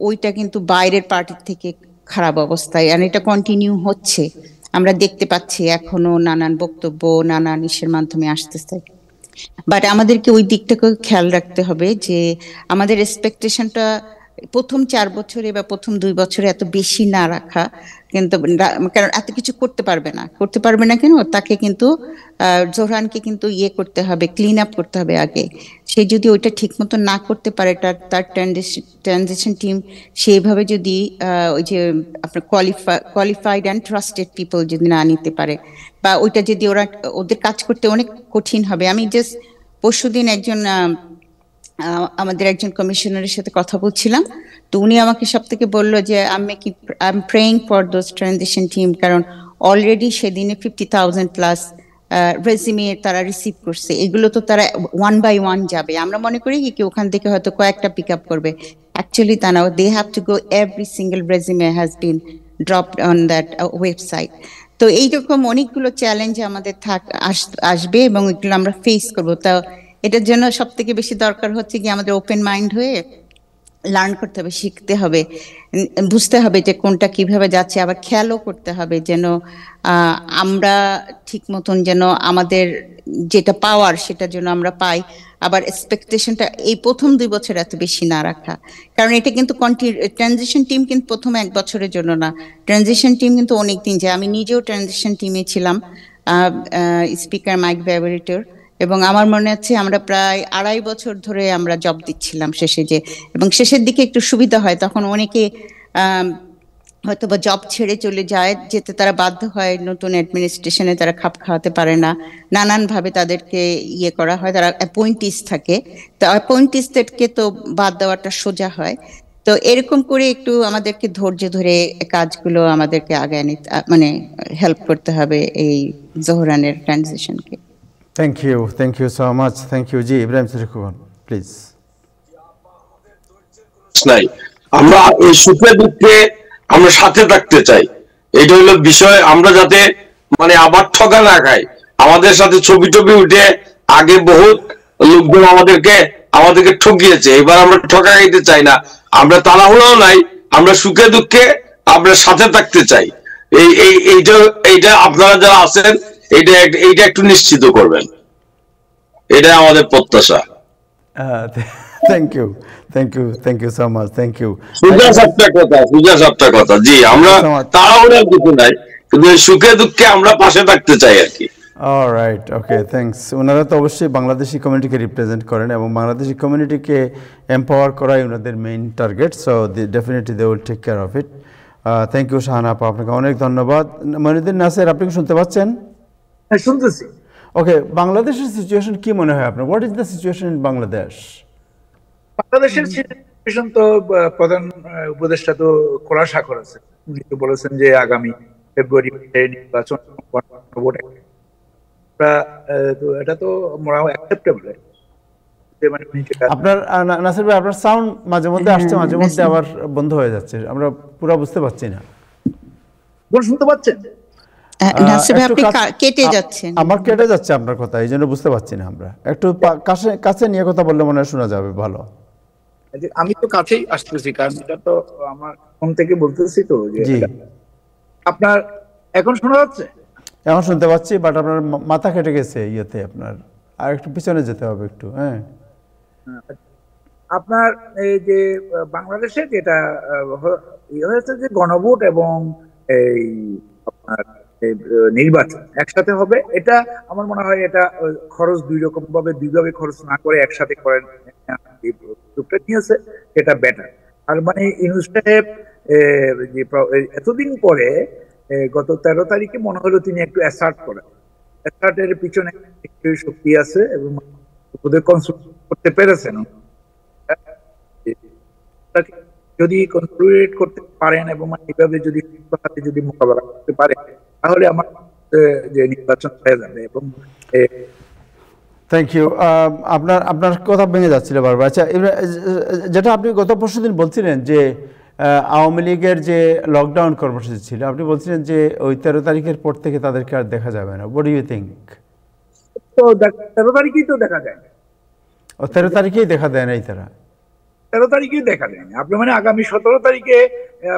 ওইটা কিন্তু বাইরের পার্টির থেকে খারাপ অবস্থায়, আর এটা কন্টিনিউ হচ্ছে। আমরা দেখতে পাচ্ছি এখনো নানান বক্তব্য নানান ইসের মাধ্যমে আসতেছে। বাট আমাদেরকে ওই দিকটাকে খেয়াল রাখতে হবে যে আমাদের এক্সপেকটেশনটা প্রথম 4 বছরে বা প্রথম 2 বছরে এত বেশি না রাখা, কিন্তু কারণ এত কিছু করতে পারবে না কেন, তাকে কিন্তু জোহরানকে কিন্তু করতে হবে, ক্লিন আপ করতে হবে আগে। সে যদি ওইটা ঠিক মতো না করতে পারে, তার ট্রানজিশন টিম সেইভাবে যদি ওই যে আপনার কোয়ালিফাইড অ্যান্ড ট্রাস্টেড পিপল যদি না নিতে পারে, বা ওইটা যদি ওদের কাজ করতে অনেক কঠিন হবে। আমি জাস্ট পরশুদিন আমাদের একজন কমিশনারের সাথে কথা বলছিলাম, তো উনি আমাকে সব থেকে বললো যে I am praying for those transition team, কারণ অলরেডি সেদিনে 50,000 প্লাস রেজিউমে তারা রিসিভ করছে। এগুলো তো তারা 1 by 1 যাবে। আমরা মনে করি কি ওখান থেকে হয়তো কয়েকটা পিক আপ করবে, অ্যাকচুয়ালি তা না, they have to go, every single resume has been dropped on that website. তো এইরকম অনেকগুলো চ্যালেঞ্জ আমাদের আসবে এবং এগুলো আমরা ফেস করবো। তা এটার জন্য সব থেকে বেশি দরকার হচ্ছে কি আমাদের ওপেন মাইন্ড হয়ে লার্ন করতে হবে, শিখতে হবে, বুঝতে হবে যে কোনটা কিভাবে যাচ্ছে, আবার খেয়ালও করতে হবে যেন আমরা ঠিক মতন যেন আমাদের যেটা পাওয়ার সেটা যেন আমরা পাই। আবার এক্সপেকটেশনটা এই প্রথম 2 বছর এত বেশি না রাখা, কারণ এটা কিন্তু ট্রানজিশন টিম কিন্তু প্রথম 1 বছরের জন্য না, ট্রানজিশন টিম কিন্তু অনেকদিন যায়। আমি নিজেও ট্রানজিশন টিমে ছিলাম, স্পিকার মাইক ভ্যাবরেটর, এবং আমার মনে আছে আমরা প্রায় 2.5 বছর ধরে আমরা জব দিচ্ছিলাম শেষে এবং শেষের দিকে একটু সুবিধা হয়, তখন অনেকে হয়তো বা জব ছেড়ে চলে যেতে তারা বাধ্য হয়, নতুন অ্যাডমিনিস্ট্রেশনে তারা খাপ খাওয়াতে পারে না, নানানভাবে তাদেরকে করা হয়, তারা অ্যাপয়েন্টিস থাকে, তো অ্যাপয়েন্টিসদেরকে তো বাদ দেওয়াটা সোজা হয়। তো এরকম করে একটু আমাদেরকে ধৈর্য ধরে কাজগুলো আমাদেরকে আগে মানে হেল্প করতে হবে এই জোহরানের ট্রানজিশনকে। Thank you so much. Thank you. জি ইব্রাহিম শরীফুল, প্লিজ। নাই, আমরা এই সুখে দুঃখে আমরা সাথে থাকতে চাই, এটা হলো বিষয়। আমরা যাতে মানে আবার ঠকা না খাই, আমাদের সাথে ছবি উঠে আগে বহুত লোকজন আমাদেরকে ঠকিয়েছে, এবার আমরা ঠকা খাইতে চাই না। আমরা তাড়াহুড়াও নাই, আমরা সুখে দুঃখে আমরা সাথে থাকতে চাই। এইটা আপনারা যারা আছেন এইটা একটু নিশ্চিত করবেন, এটা আমাদের প্রত্যাশা। Thank you so much. Thank you. সুজা সবটা কথা। জি, আমরা তাড়াহুড়ার কিছু নাই, কিন্তু সুখে দুঃখে আমরা পাশে থাকতে চাই আর কি। অলরাইট, ওকে, থ্যাঙ্কস। ওনারা তো অবশ্যই বাংলাদেশি কমিউনিটিকে রিপ্রেজেন্ট করেন এবং বাংলাদেশি কমিউনিটিকে এম্পাওয়ার করাই ওনাদের main target, so definitely they will take care of it. Thank you Shahana আপা, আপনাকে অনেক ধন্যবাদ। মনিউদ্দিন নাসের, আপনি কি শুনতে পাচ্ছেন? হ্যাঁ, শুনতেছি। ওকে, বাংলাদেশের সিচুয়েশন কি মনে হয় আপনার? What is the situation in Bangladesh? বাংলাদেশের সিচুয়েশন তো প্রধান উপদেষ্টা তো খোলা স্বাক্ষর আছে, উনি তো বলেছেন যে আগামী ফেব্রুয়ারি নির্বাচন, এটা তো অ্যাকসেপ্টেবল। আপনার নাসির ভাই, আপনার সাউন্ড মাঝে মধ্যে আসছে, মাঝে মধ্যে আবার বন্ধ হয়ে যাচ্ছে, আমরা পুরো বুঝতে পারছি না। শুনতে পাচ্ছেন? কেটে যাচ্ছে, আমার কেটে যাচ্ছে আপনার কথা, এই জন্য বুঝতে পারছি না। আমরা একটু কাছে নিয়ে কথা বললে মনে হয় শোনা যাবে ভালো। আমি তো কাছেই আসতেছি, কারণ এটা তো আমার ফোন থেকে বলতেছি তো। জি, আপনার এখন শোনা যাচ্ছে? এখন শুনতে পাচ্ছি, বাট আপনার মাথা কেটে গেছে ইয়েতে, আপনার আর একটু পিছনে যেতে হবে একটু। হ্যাঁ, আপনার এই যে বাংলাদেশে যেটা হয়েছে যে গণভোট এবং এই আপনার নির্বাচন একসাথে হবে, এটা আমার মনে হয় এটা খরচ দুইভাবে খরচ না করে একসাথে করেন নিয়েছে, এটা বেটার। আর মানে ইউনূস সাহেব যে এতদিন পরে গত 13 তারিখে মনে হলো তিনি একটু অ্যাসার্টের পিছনে একটু শক্তি আছে এবং ওদের কনসোল করতে পেরেছেন। যদি কনসোলিডেট করতে পারেন এবং এইভাবে যদি মোকাবেলা করতে পারেন, তাহলে আমার যে নির্বাচন হয়ে যাবে। এবং থ্যাংক ইউ। আপনার কথা ভেঙে যাচ্ছিল বারবার। আচ্ছা, যেটা আপনি গত পরশুদিন বলছিলেন যে আওয়ামী লীগের যে লকডাউন কর্মসূচি ছিল, আপনি বলছিলেন যে ওই 13 তারিখের পর থেকে তাদেরকে আর দেখা যাবে না। What do you think? তো 13 তারিখেই তো দেখা যায়। ও 13 তারিখেই দেখা দেয় নাই তারা? 13 তারিখেই দেখা দেয়নি। আপনার মানে আগামী 17 তারিখে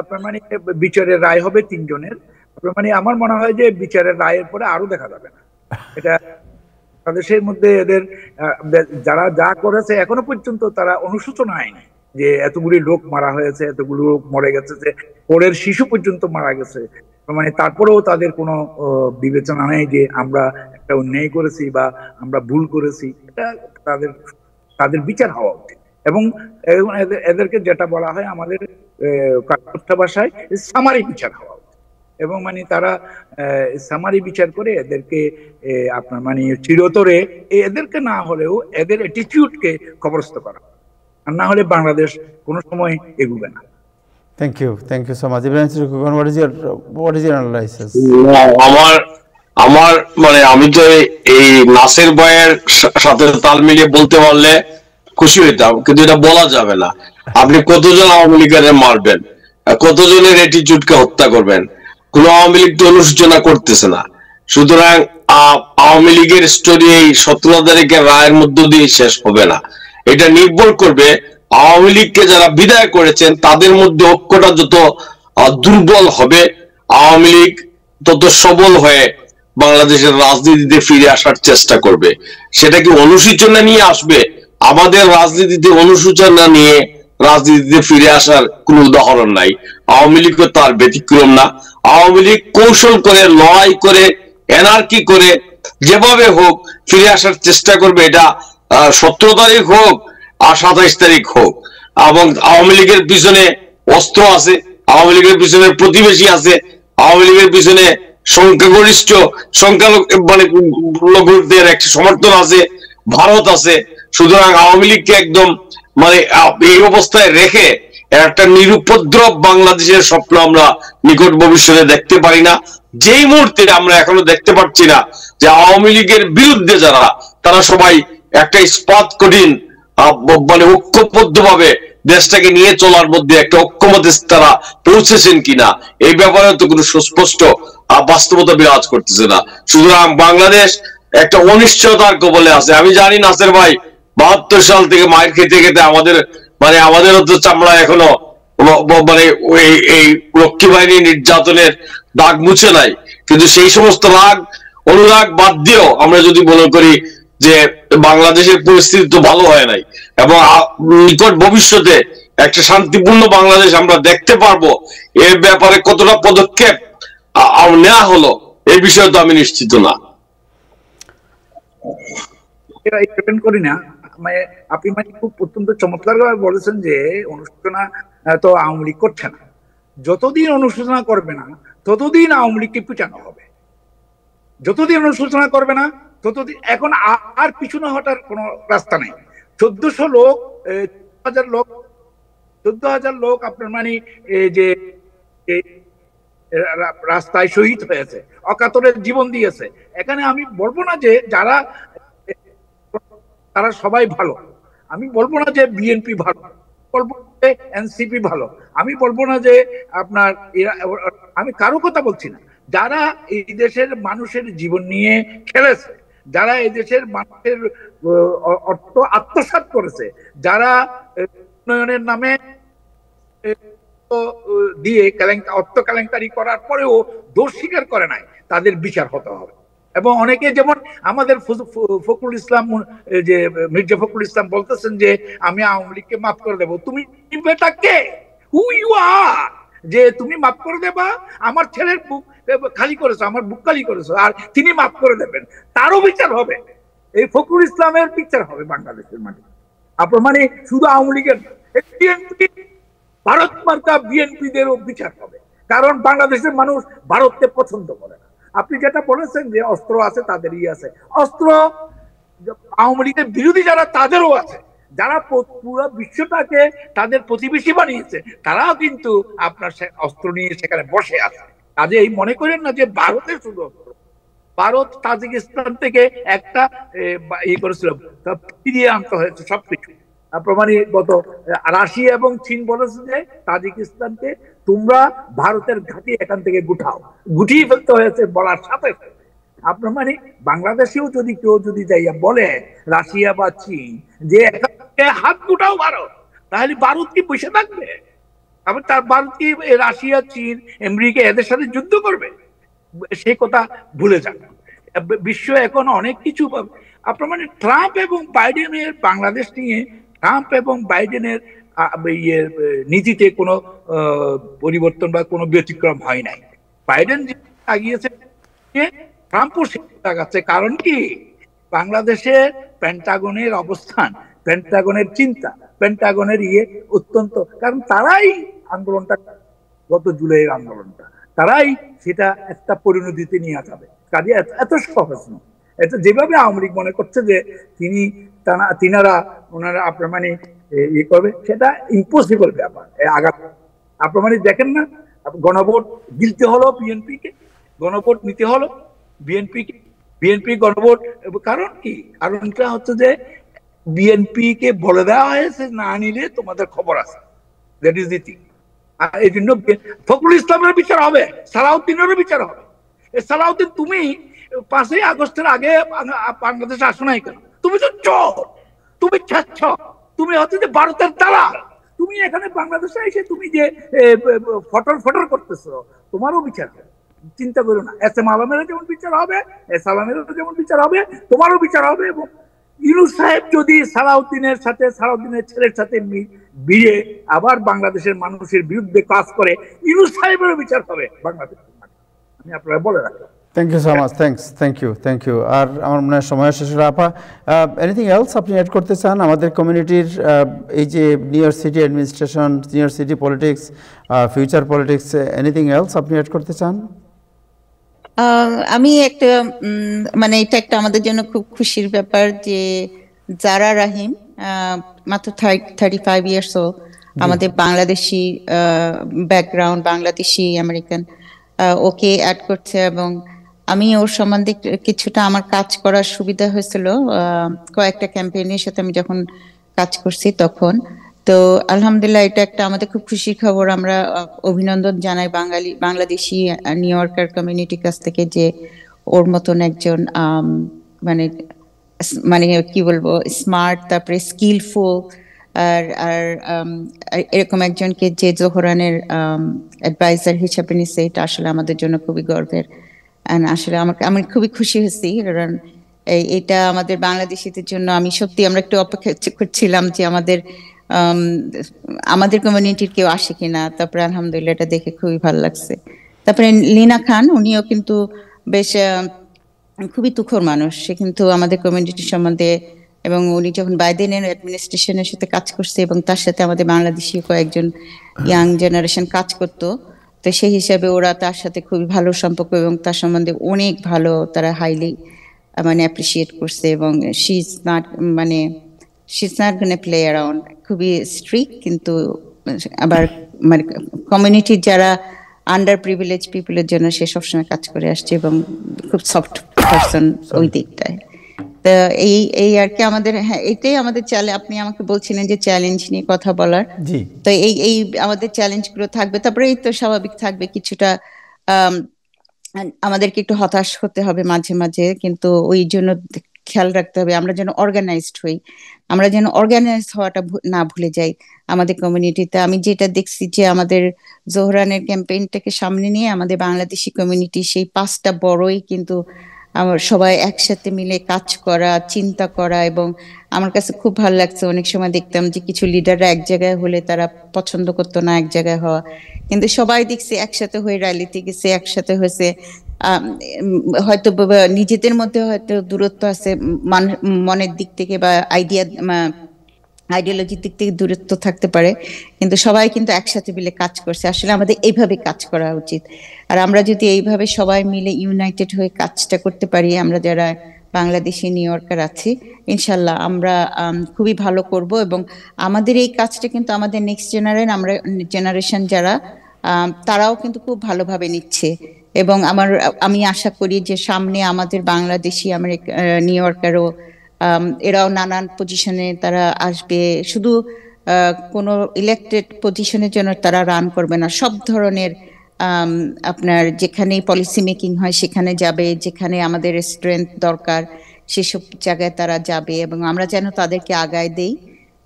আপনার মানে বিচারের রায় হবে 3 জনের। আপনার মানে আমার মনে হয় যে বিচারের রায়ের পরে আরো দেখা যাবে না। এটা বাংলাদেশের মধ্যে এদের যারা যা করেছে এখনো পর্যন্ত তারা অনুশোচনা হয়নি যে এতগুলি লোক মারা হয়েছে, এতগুলো লোক মরে গেছে, যে পরের শিশু পর্যন্ত মারা গেছে। মানে তারপরেও তাদের কোনো বিবেচনা নেই যে আমরা একটা অন্যায় করেছি বা আমরা ভুল করেছি। এটা তাদের বিচার হওয়া উচিত। এবং এদেরকে যেটা বলা হয় আমাদের কথা ভাষায় সামারি বিচার হওয়া উচিত। এবং মানে তারা সামারি বিচার করে এদেরকে আপনার মানে চিরতরে এদেরকে না হলেও এদের অ্যাটিটিউডকে কবরস্থ করা, আর না হলে বাংলাদেশ কোনো সময় এগোবে না। Thank you so much. Ibrahim চিরকুকন, হোয়াট ইজ ইউর অ্যানালাইসিস? আমার মানে আমি তো এই নাসের ভাইয়ের সাথে তাল মিলিয়ে বলতে পারলে খুশি হইতাম, কিন্তু এটা বলা যাবে না। আপনি কতজন আওয়ামী লীগের মারবেন, কতজনের অ্যাটিটিউডকে হত্যা করবেন? কোন আওয়ামী লীগ তো অনুশোচনা করতেছে না। সুতরাং আওয়ামী লীগের স্টোরি এই 17 তারিখের রায়ের মধ্য দিয়ে শেষ হবে না। এটা নির্ভর করবে আওয়ামী লীগকে যারা বিদায় করেছেন তাদের মধ্যে ঐক্যটা যত দুর্বল হবে, আওয়ামী লীগ তত সবল হয়ে বাংলাদেশের রাজনীতিতে ফিরে আসার চেষ্টা করবে। সেটা কি অনুশোচনা নিয়ে আসবে? আমাদের রাজনীতিতে অনুশোচনা নিয়ে রাজনীতিতে ফিরে আসার কোন উদাহরণ নাই। আওয়ামী লীগও তার ব্যতিক্রম না। আওয়ামী লীগ কৌশল করে, লড়াই করে, এনার্কি করে যেভাবে হোক ফিরে আসার চেষ্টা করবে। এটা 17 তারিখ হোক আর 27 তারিখ হোক। এবং আওয়ামী লীগের পিছনে অস্ত্র আছে, আওয়ামী লীগের পিছনে প্রতিবেশী আছে, আওয়ামী লীগের পিছনে সংখ্যাগরিষ্ঠ সংখ্যালঘুদের একটা সমর্থন আছে, ভারত আছে। সুতরাং আওয়ামী লীগকে একদম মানে এই অবস্থায় রেখে একটা নিরুপদ্রব বাংলাদেশের স্বপ্ন আমরা নিকট ভবিষ্যতে দেখতে পারি না। যেই মুহূর্তে আমরা এখনো দেখতে পাচ্ছি না যে আওয়ামী লীগের বিরুদ্ধে যারা, তারা সবাই একটা ইস্পাত কঠিন মানে ঐক্যবদ্ধ ভাবে দেশটাকে নিয়ে চলার মধ্যে একটা ঐক্যমতে তারা পৌঁছেছেন কিনা, এই ব্যাপারে তো কোনো সুস্পষ্ট বাস্তবতা বিরাজ করতেছে না। সুতরাং বাংলাদেশ একটা অনিশ্চয়তার কবলে আছে। আমি জানি নাসের ভাই 72 সাল থেকে মায়ের খেতে খেতে আমাদেরও তো চামড়া এখনো মানে এই রক্ষী বাহিনী নির্যাতনের দাগ মুছে নাই। কিন্তু সেই সমস্ত রাগ অনুরাগ বাদ দিয়েও আমরা যদি মনে করি যে বাংলাদেশের পরিস্থিতি তো ভালো হয় নাই এবং নিকট ভবিষ্যতে একটা শান্তিপূর্ণ বাংলাদেশ আমরা দেখতে পারবো, এর ব্যাপারে কতটা পদক্ষেপ নেওয়া হলো এই বিষয়ে তো আমি নিশ্চিত না। করি না মানে আপনি মানে খুব অত্যন্ত চমৎকার ভাবে বলেছেন যে অনুশোচনা তো আওয়ামী লীগ করছে না। যতদিন অনুশোচনা করবে না ততদিন আওয়ামী লীগকে পিটানো হবে। যতদিন অনুশোচনা করবে না ততদিন, এখন আর পিছনে হটার কোনো রাস্তা নেই। 1400 লোক, 14,000 লোক আপনার মানে যে রাস্তায় শহীদ হয়েছে, অকাতরে জীবন দিয়েছে। এখানে আমি বলবো না যে তারা সবাই ভালো, আমি বলবো না যে বিএনপি ভালো, বলবো যে এনসিপি ভালো, আমি বলবো না যে আপনার আমি কারো কথা বলছি না। যারা এই দেশের মানুষের জীবন নিয়ে খেলেছে, যারা এই দেশের মানুষের অর্থ আত্মসাৎ করেছে, যারা উন্নয়নের নামে দিয়ে অর্থ কেলেঙ্কারি করার পরেও দোষ স্বীকার করে নাই, তাদের বিচার হতে হবে। এবং অনেকে যেমন আমাদের ফখরুল ইসলাম, যে মির্জা ফখরুল ইসলাম বলতেছেন যে আমি আওয়ামী লীগকে মাফ করে দেবো। তুমি বেটা কে, হু ইউ আর, যে তুমি মাফ করে দেবা? আমার ছেলের বুক খালি করেছো, আমার বুক খালি করেছো, আর তিনি মাফ করে দেবেন? তারও বিচার হবে, এই ফখরুল ইসলামের বিচার হবে বাংলাদেশের মাটি। আপনার মানে শুধু আওয়ামী লীগের, ভারত মার্কা বিএনপিদেরও বিচার হবে, কারণ বাংলাদেশের মানুষ ভারতকে পছন্দ করে না। আপনি যেটা বলেছেন যে অস্ত্র আছে, তাদেরই আছে অস্ত্র, আওয়ামী লীগের বিরোধী যারা তাদেরও আছে, যারা পুরো বিশ্বটাকে তাদের প্রতিবেশী বানিয়েছে তারাও কিন্তু আপনার অস্ত্র নিয়ে সেখানে বসে আছে। কাজে এই মনে করেন না যে ভারতের শুধু অস্ত্র, ভারত তাজিকিস্তান থেকে একটা করেছিল, ফিরিয়ে আনতে হয়েছে সবকিছু। প্রমাণী গত রাশিয়া এবং চীন বলেছে যে তাজিকিস্তানকে তোমরা ভারতের ঘাঁটি এখান থেকে গুটিয়ে ফেলতে হয়েছে বলার সাথে আপনার মানে বাংলাদেশেও যদি কেউ যদি যাইয়া বলে রাশিয়া বা চীন যে এখান থেকে হাত গুটাও ভারত, তাহলে ভারত কি বসে থাকবে? আবার তার ভারত কি রাশিয়া, চীন, আমেরিকা এদের সাথে যুদ্ধ করবে? সেই কথা ভুলে যান। বিশ্ব এখন অনেক কিছু আপনার মানে ট্রাম্প এবং বাইডেনের বাংলাদেশ নিয়ে, ট্রাম্প এবং বাইডেনের নীতিতে কোনো পরিবর্তন বা কোনো ব্যতিক্রম হয় নাই। বাইডেন যে আগিয়েছে, ট্রাম্পও আগাচ্ছে। কারণ কি, বাংলাদেশের পেন্টাগনের অবস্থান, পেন্টাগনের চিন্তা, পেন্টাগনের অত্যন্ত, কারণ তারাই আন্দোলনটা, গত জুলাইয়ের আন্দোলনটা তারাই সেটা একটা পরিণতিতে নিয়ে যাবে। কাজে এত সহজ নয়। এটা যেভাবে আওয়ামী লীগ মনে করছে যে ওনারা আপনার মানে করবে, সেটা ইম্পসিবল ব্যাপার। আঘাত আপনার মানে দেখেন না, গণভোট গিলতে হলো বিএনপিকে, গণভোট নিতে হলো বিএনপি গণভোট। কারণ কি, কারণটা হচ্ছে যে বিএনপি কে বলে দেওয়া হয়েছে না নিলে তোমাদের খবর আছে, দ্যাট ইজ দি থিং। আর এই জন্য ফখরুল ইসলামের বিচার হবে, সালাউদ্দিনেরও বিচার হবে। সালাউদ্দিন, তুমি 5ই আগস্টের আগে বাংলাদেশে আসো নাই কেন? তুমি তো চোর, তুমি ছাচ্ছ, তুমি হচ্ছে যে ভারতের দালাল। তুমি এখানে বাংলাদেশে এসে তুমি যে ফটর করতেছো, তোমারও বিচার হবে, চিন্তা করো না। এস এম আলমেরও যেমন বিচার হবে, এস আলমেরও যেমন বিচার হবে, তোমারও বিচার হবে। এবং ইউনূস সাহেব যদি সালাউদ্দিনের ছেলের সাথে বিয়ে আবার বাংলাদেশের মানুষের বিরুদ্ধে কাজ করে, ইউনূস সাহেবেরও বিচার হবে বাংলাদেশের। আমি আপনারা বলে রাখলাম। Thank you so much, thank you. আর আমার মনে হয় সময় শেষ হলো। আপা, এনিথিং এলস আপনি অ্যাড করতে চান আমাদের কমিউনিটির এই যে new York city administration, new York city politics, future politics, anything else আপনি অ্যাড করতে চান? আমি একটা মানে এটা একটা আমাদের জন্য খুব খুশির ব্যাপার যে জারা রাহিম, মাত্র 35 ইয়ার্স, আমাদের Bangladeshi background, Bangladeshi American, okay add করছে। এবং আমি ওর সম্বন্ধে কিছুটা আমার কাজ করার সুবিধা হয়েছিল কয়েকটা ক্যাম্পেইনের সাথে আমি যখন কাজ করছি তখন। তো আলহামদুলিল্লাহ এটা একটা আমাদের খুব খুশির খবর। আমরা অভিনন্দন জানাই বাংলাদেশি নিউ ইয়র্কার কমিউনিটির কাছ থেকে যে ওর মতন একজন মানে মানে কি বলবো, স্মার্ট, তারপরে স্কিলফুল, আর এরকম একজনকে যে জোহরানের অ্যাডভাইজার হিসেবে নিচ্ছে, এটা আসলে আমাদের জন্য খুবই গর্বের। আসলে আমি খুবই খুশি হয়েছি, কারণ এটা আমাদের বাংলাদেশিদের জন্য আমি সত্যি আমরা একটু অপেক্ষা করছিলাম যে আমাদের কমিউনিটির কেউ আসে কিনা। তারপরে আলহামদুলিল্লাহ এটা দেখে খুবই ভালো লাগছে। তারপরে লীনা খান, উনিও কিন্তু বেশ খুবই তুখোর মানুষ, সে কিন্তু আমাদের কমিউনিটির সম্বন্ধে, এবং উনি যখন বাইডেনের অ্যাডমিনিস্ট্রেশনের সাথে কাজ করছে এবং তার সাথে আমাদের বাংলাদেশি কয়েকজন ইয়াং জেনারেশন কাজ করতো, তো সেই হিসাবে ওরা তার সাথে খুবই ভালো সম্পর্ক এবং তার সম্বন্ধে অনেক ভালো তারা হাইলি মানে অ্যাপ্রিসিয়েট করছে। এবং she is not gonna play around, খুবই স্ট্রিক্ট, কিন্তু আবার মানে কমিউনিটির যারা আন্ডার প্রিভিলেজ পিপলের জন্য সে সবসময় কাজ করে আসছে এবং খুব সফট পারসন ওই দিকটায়। তো এই আর কি আমাদের, হ্যাঁ এটাই আমাদের চ্যালেঞ্জ। আপনি আমাকে বলছিলেন যে চ্যালেঞ্জ নিয়ে কথা বলার, তো এই আমাদের চ্যালেঞ্জ গুলো থাকবে। তারপরে এই তো স্বাভাবিক থাকবে কিছুটা আমাদেরকে একটু হতাশ হতে হবে মাঝে মাঝে, কিন্তু ওই জন্য খেয়াল রাখতে হবে আমরা যেন অর্গানাইজড হই, আমরা যেন অর্গানাইজড হওয়াটা না ভুলে যাই আমাদের কমিউনিটিতে। আমি যেটা দেখছি যে আমাদের জোহরানের ক্যাম্পেইনটাকে সামনে নিয়ে আমাদের বাংলাদেশি কমিউনিটি সেই 5টা বড়ই কিন্তু আমার সবাই একসাথে মিলে কাজ করা, চিন্তা করা। এবং আমার কাছে খুব ভালো লাগছে, অনেক সময় দেখতাম যে কিছু লিডাররা এক জায়গায় হলে তারা পছন্দ করতো না এক জায়গায় হওয়া, কিন্তু সবাই দেখছি একসাথে হয়ে র্যালিতে গেছে, একসাথে হয়েছে। হয়তো নিজেদের মধ্যে হয়তো দূরত্ব আছে মনের দিক থেকে বা আইডিওলজির দিক থেকে দূরত্ব থাকতে পারে, কিন্তু সবাই কিন্তু একসাথে মিলে কাজ করছে। আসলে আমাদের এইভাবে কাজ করা উচিত। আর আমরা যদি এইভাবে সবাই মিলে ইউনাইটেড হয়ে কাজটা করতে পারি, আমরা যারা বাংলাদেশি নিউ ইয়র্কার আছি, ইনশাল্লাহ আমরা খুবই ভালো করব। এবং আমাদের এই কাজটা কিন্তু আমাদের নেক্সট জেনারেশন যারা তারাও কিন্তু খুব ভালোভাবে নিচ্ছে। এবং আমি আশা করি যে সামনে আমাদের বাংলাদেশি নিউ ইয়র্কারও এরাও নানান পজিশনে তারা আসবে। শুধু কোনো ইলেক্টেড পজিশনের জন্য তারা রান করবে না, সব ধরনের আপনার যেখানে পলিসি মেকিং হয় সেখানে যাবে, যেখানে আমাদের স্ট্রেংথ দরকার সেসব জায়গায় তারা যাবে। এবং আমরা যেন তাদেরকে আগায় দেই,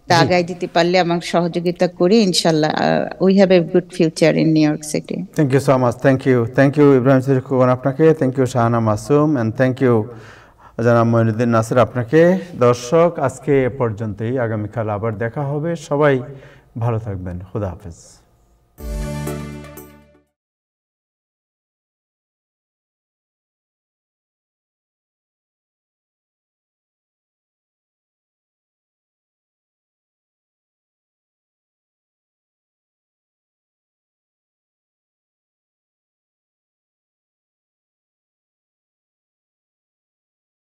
তা আগায় দিতে পারলে আমার সহযোগিতা করি, ইনশাল্লাহ we have a good future in New York City. Thank you so much. Thank you Ibrahim Siddique Khokon আপনাকে, thank you Shahana Masum, and thank you জনাব মঈনুদ্দিন নাসির আপনাকে। দর্শক, আজকে এ পর্যন্তই, আগামীকাল আবার দেখা হবে। সবাই ভালো থাকবেন, খুদা হাফেজ।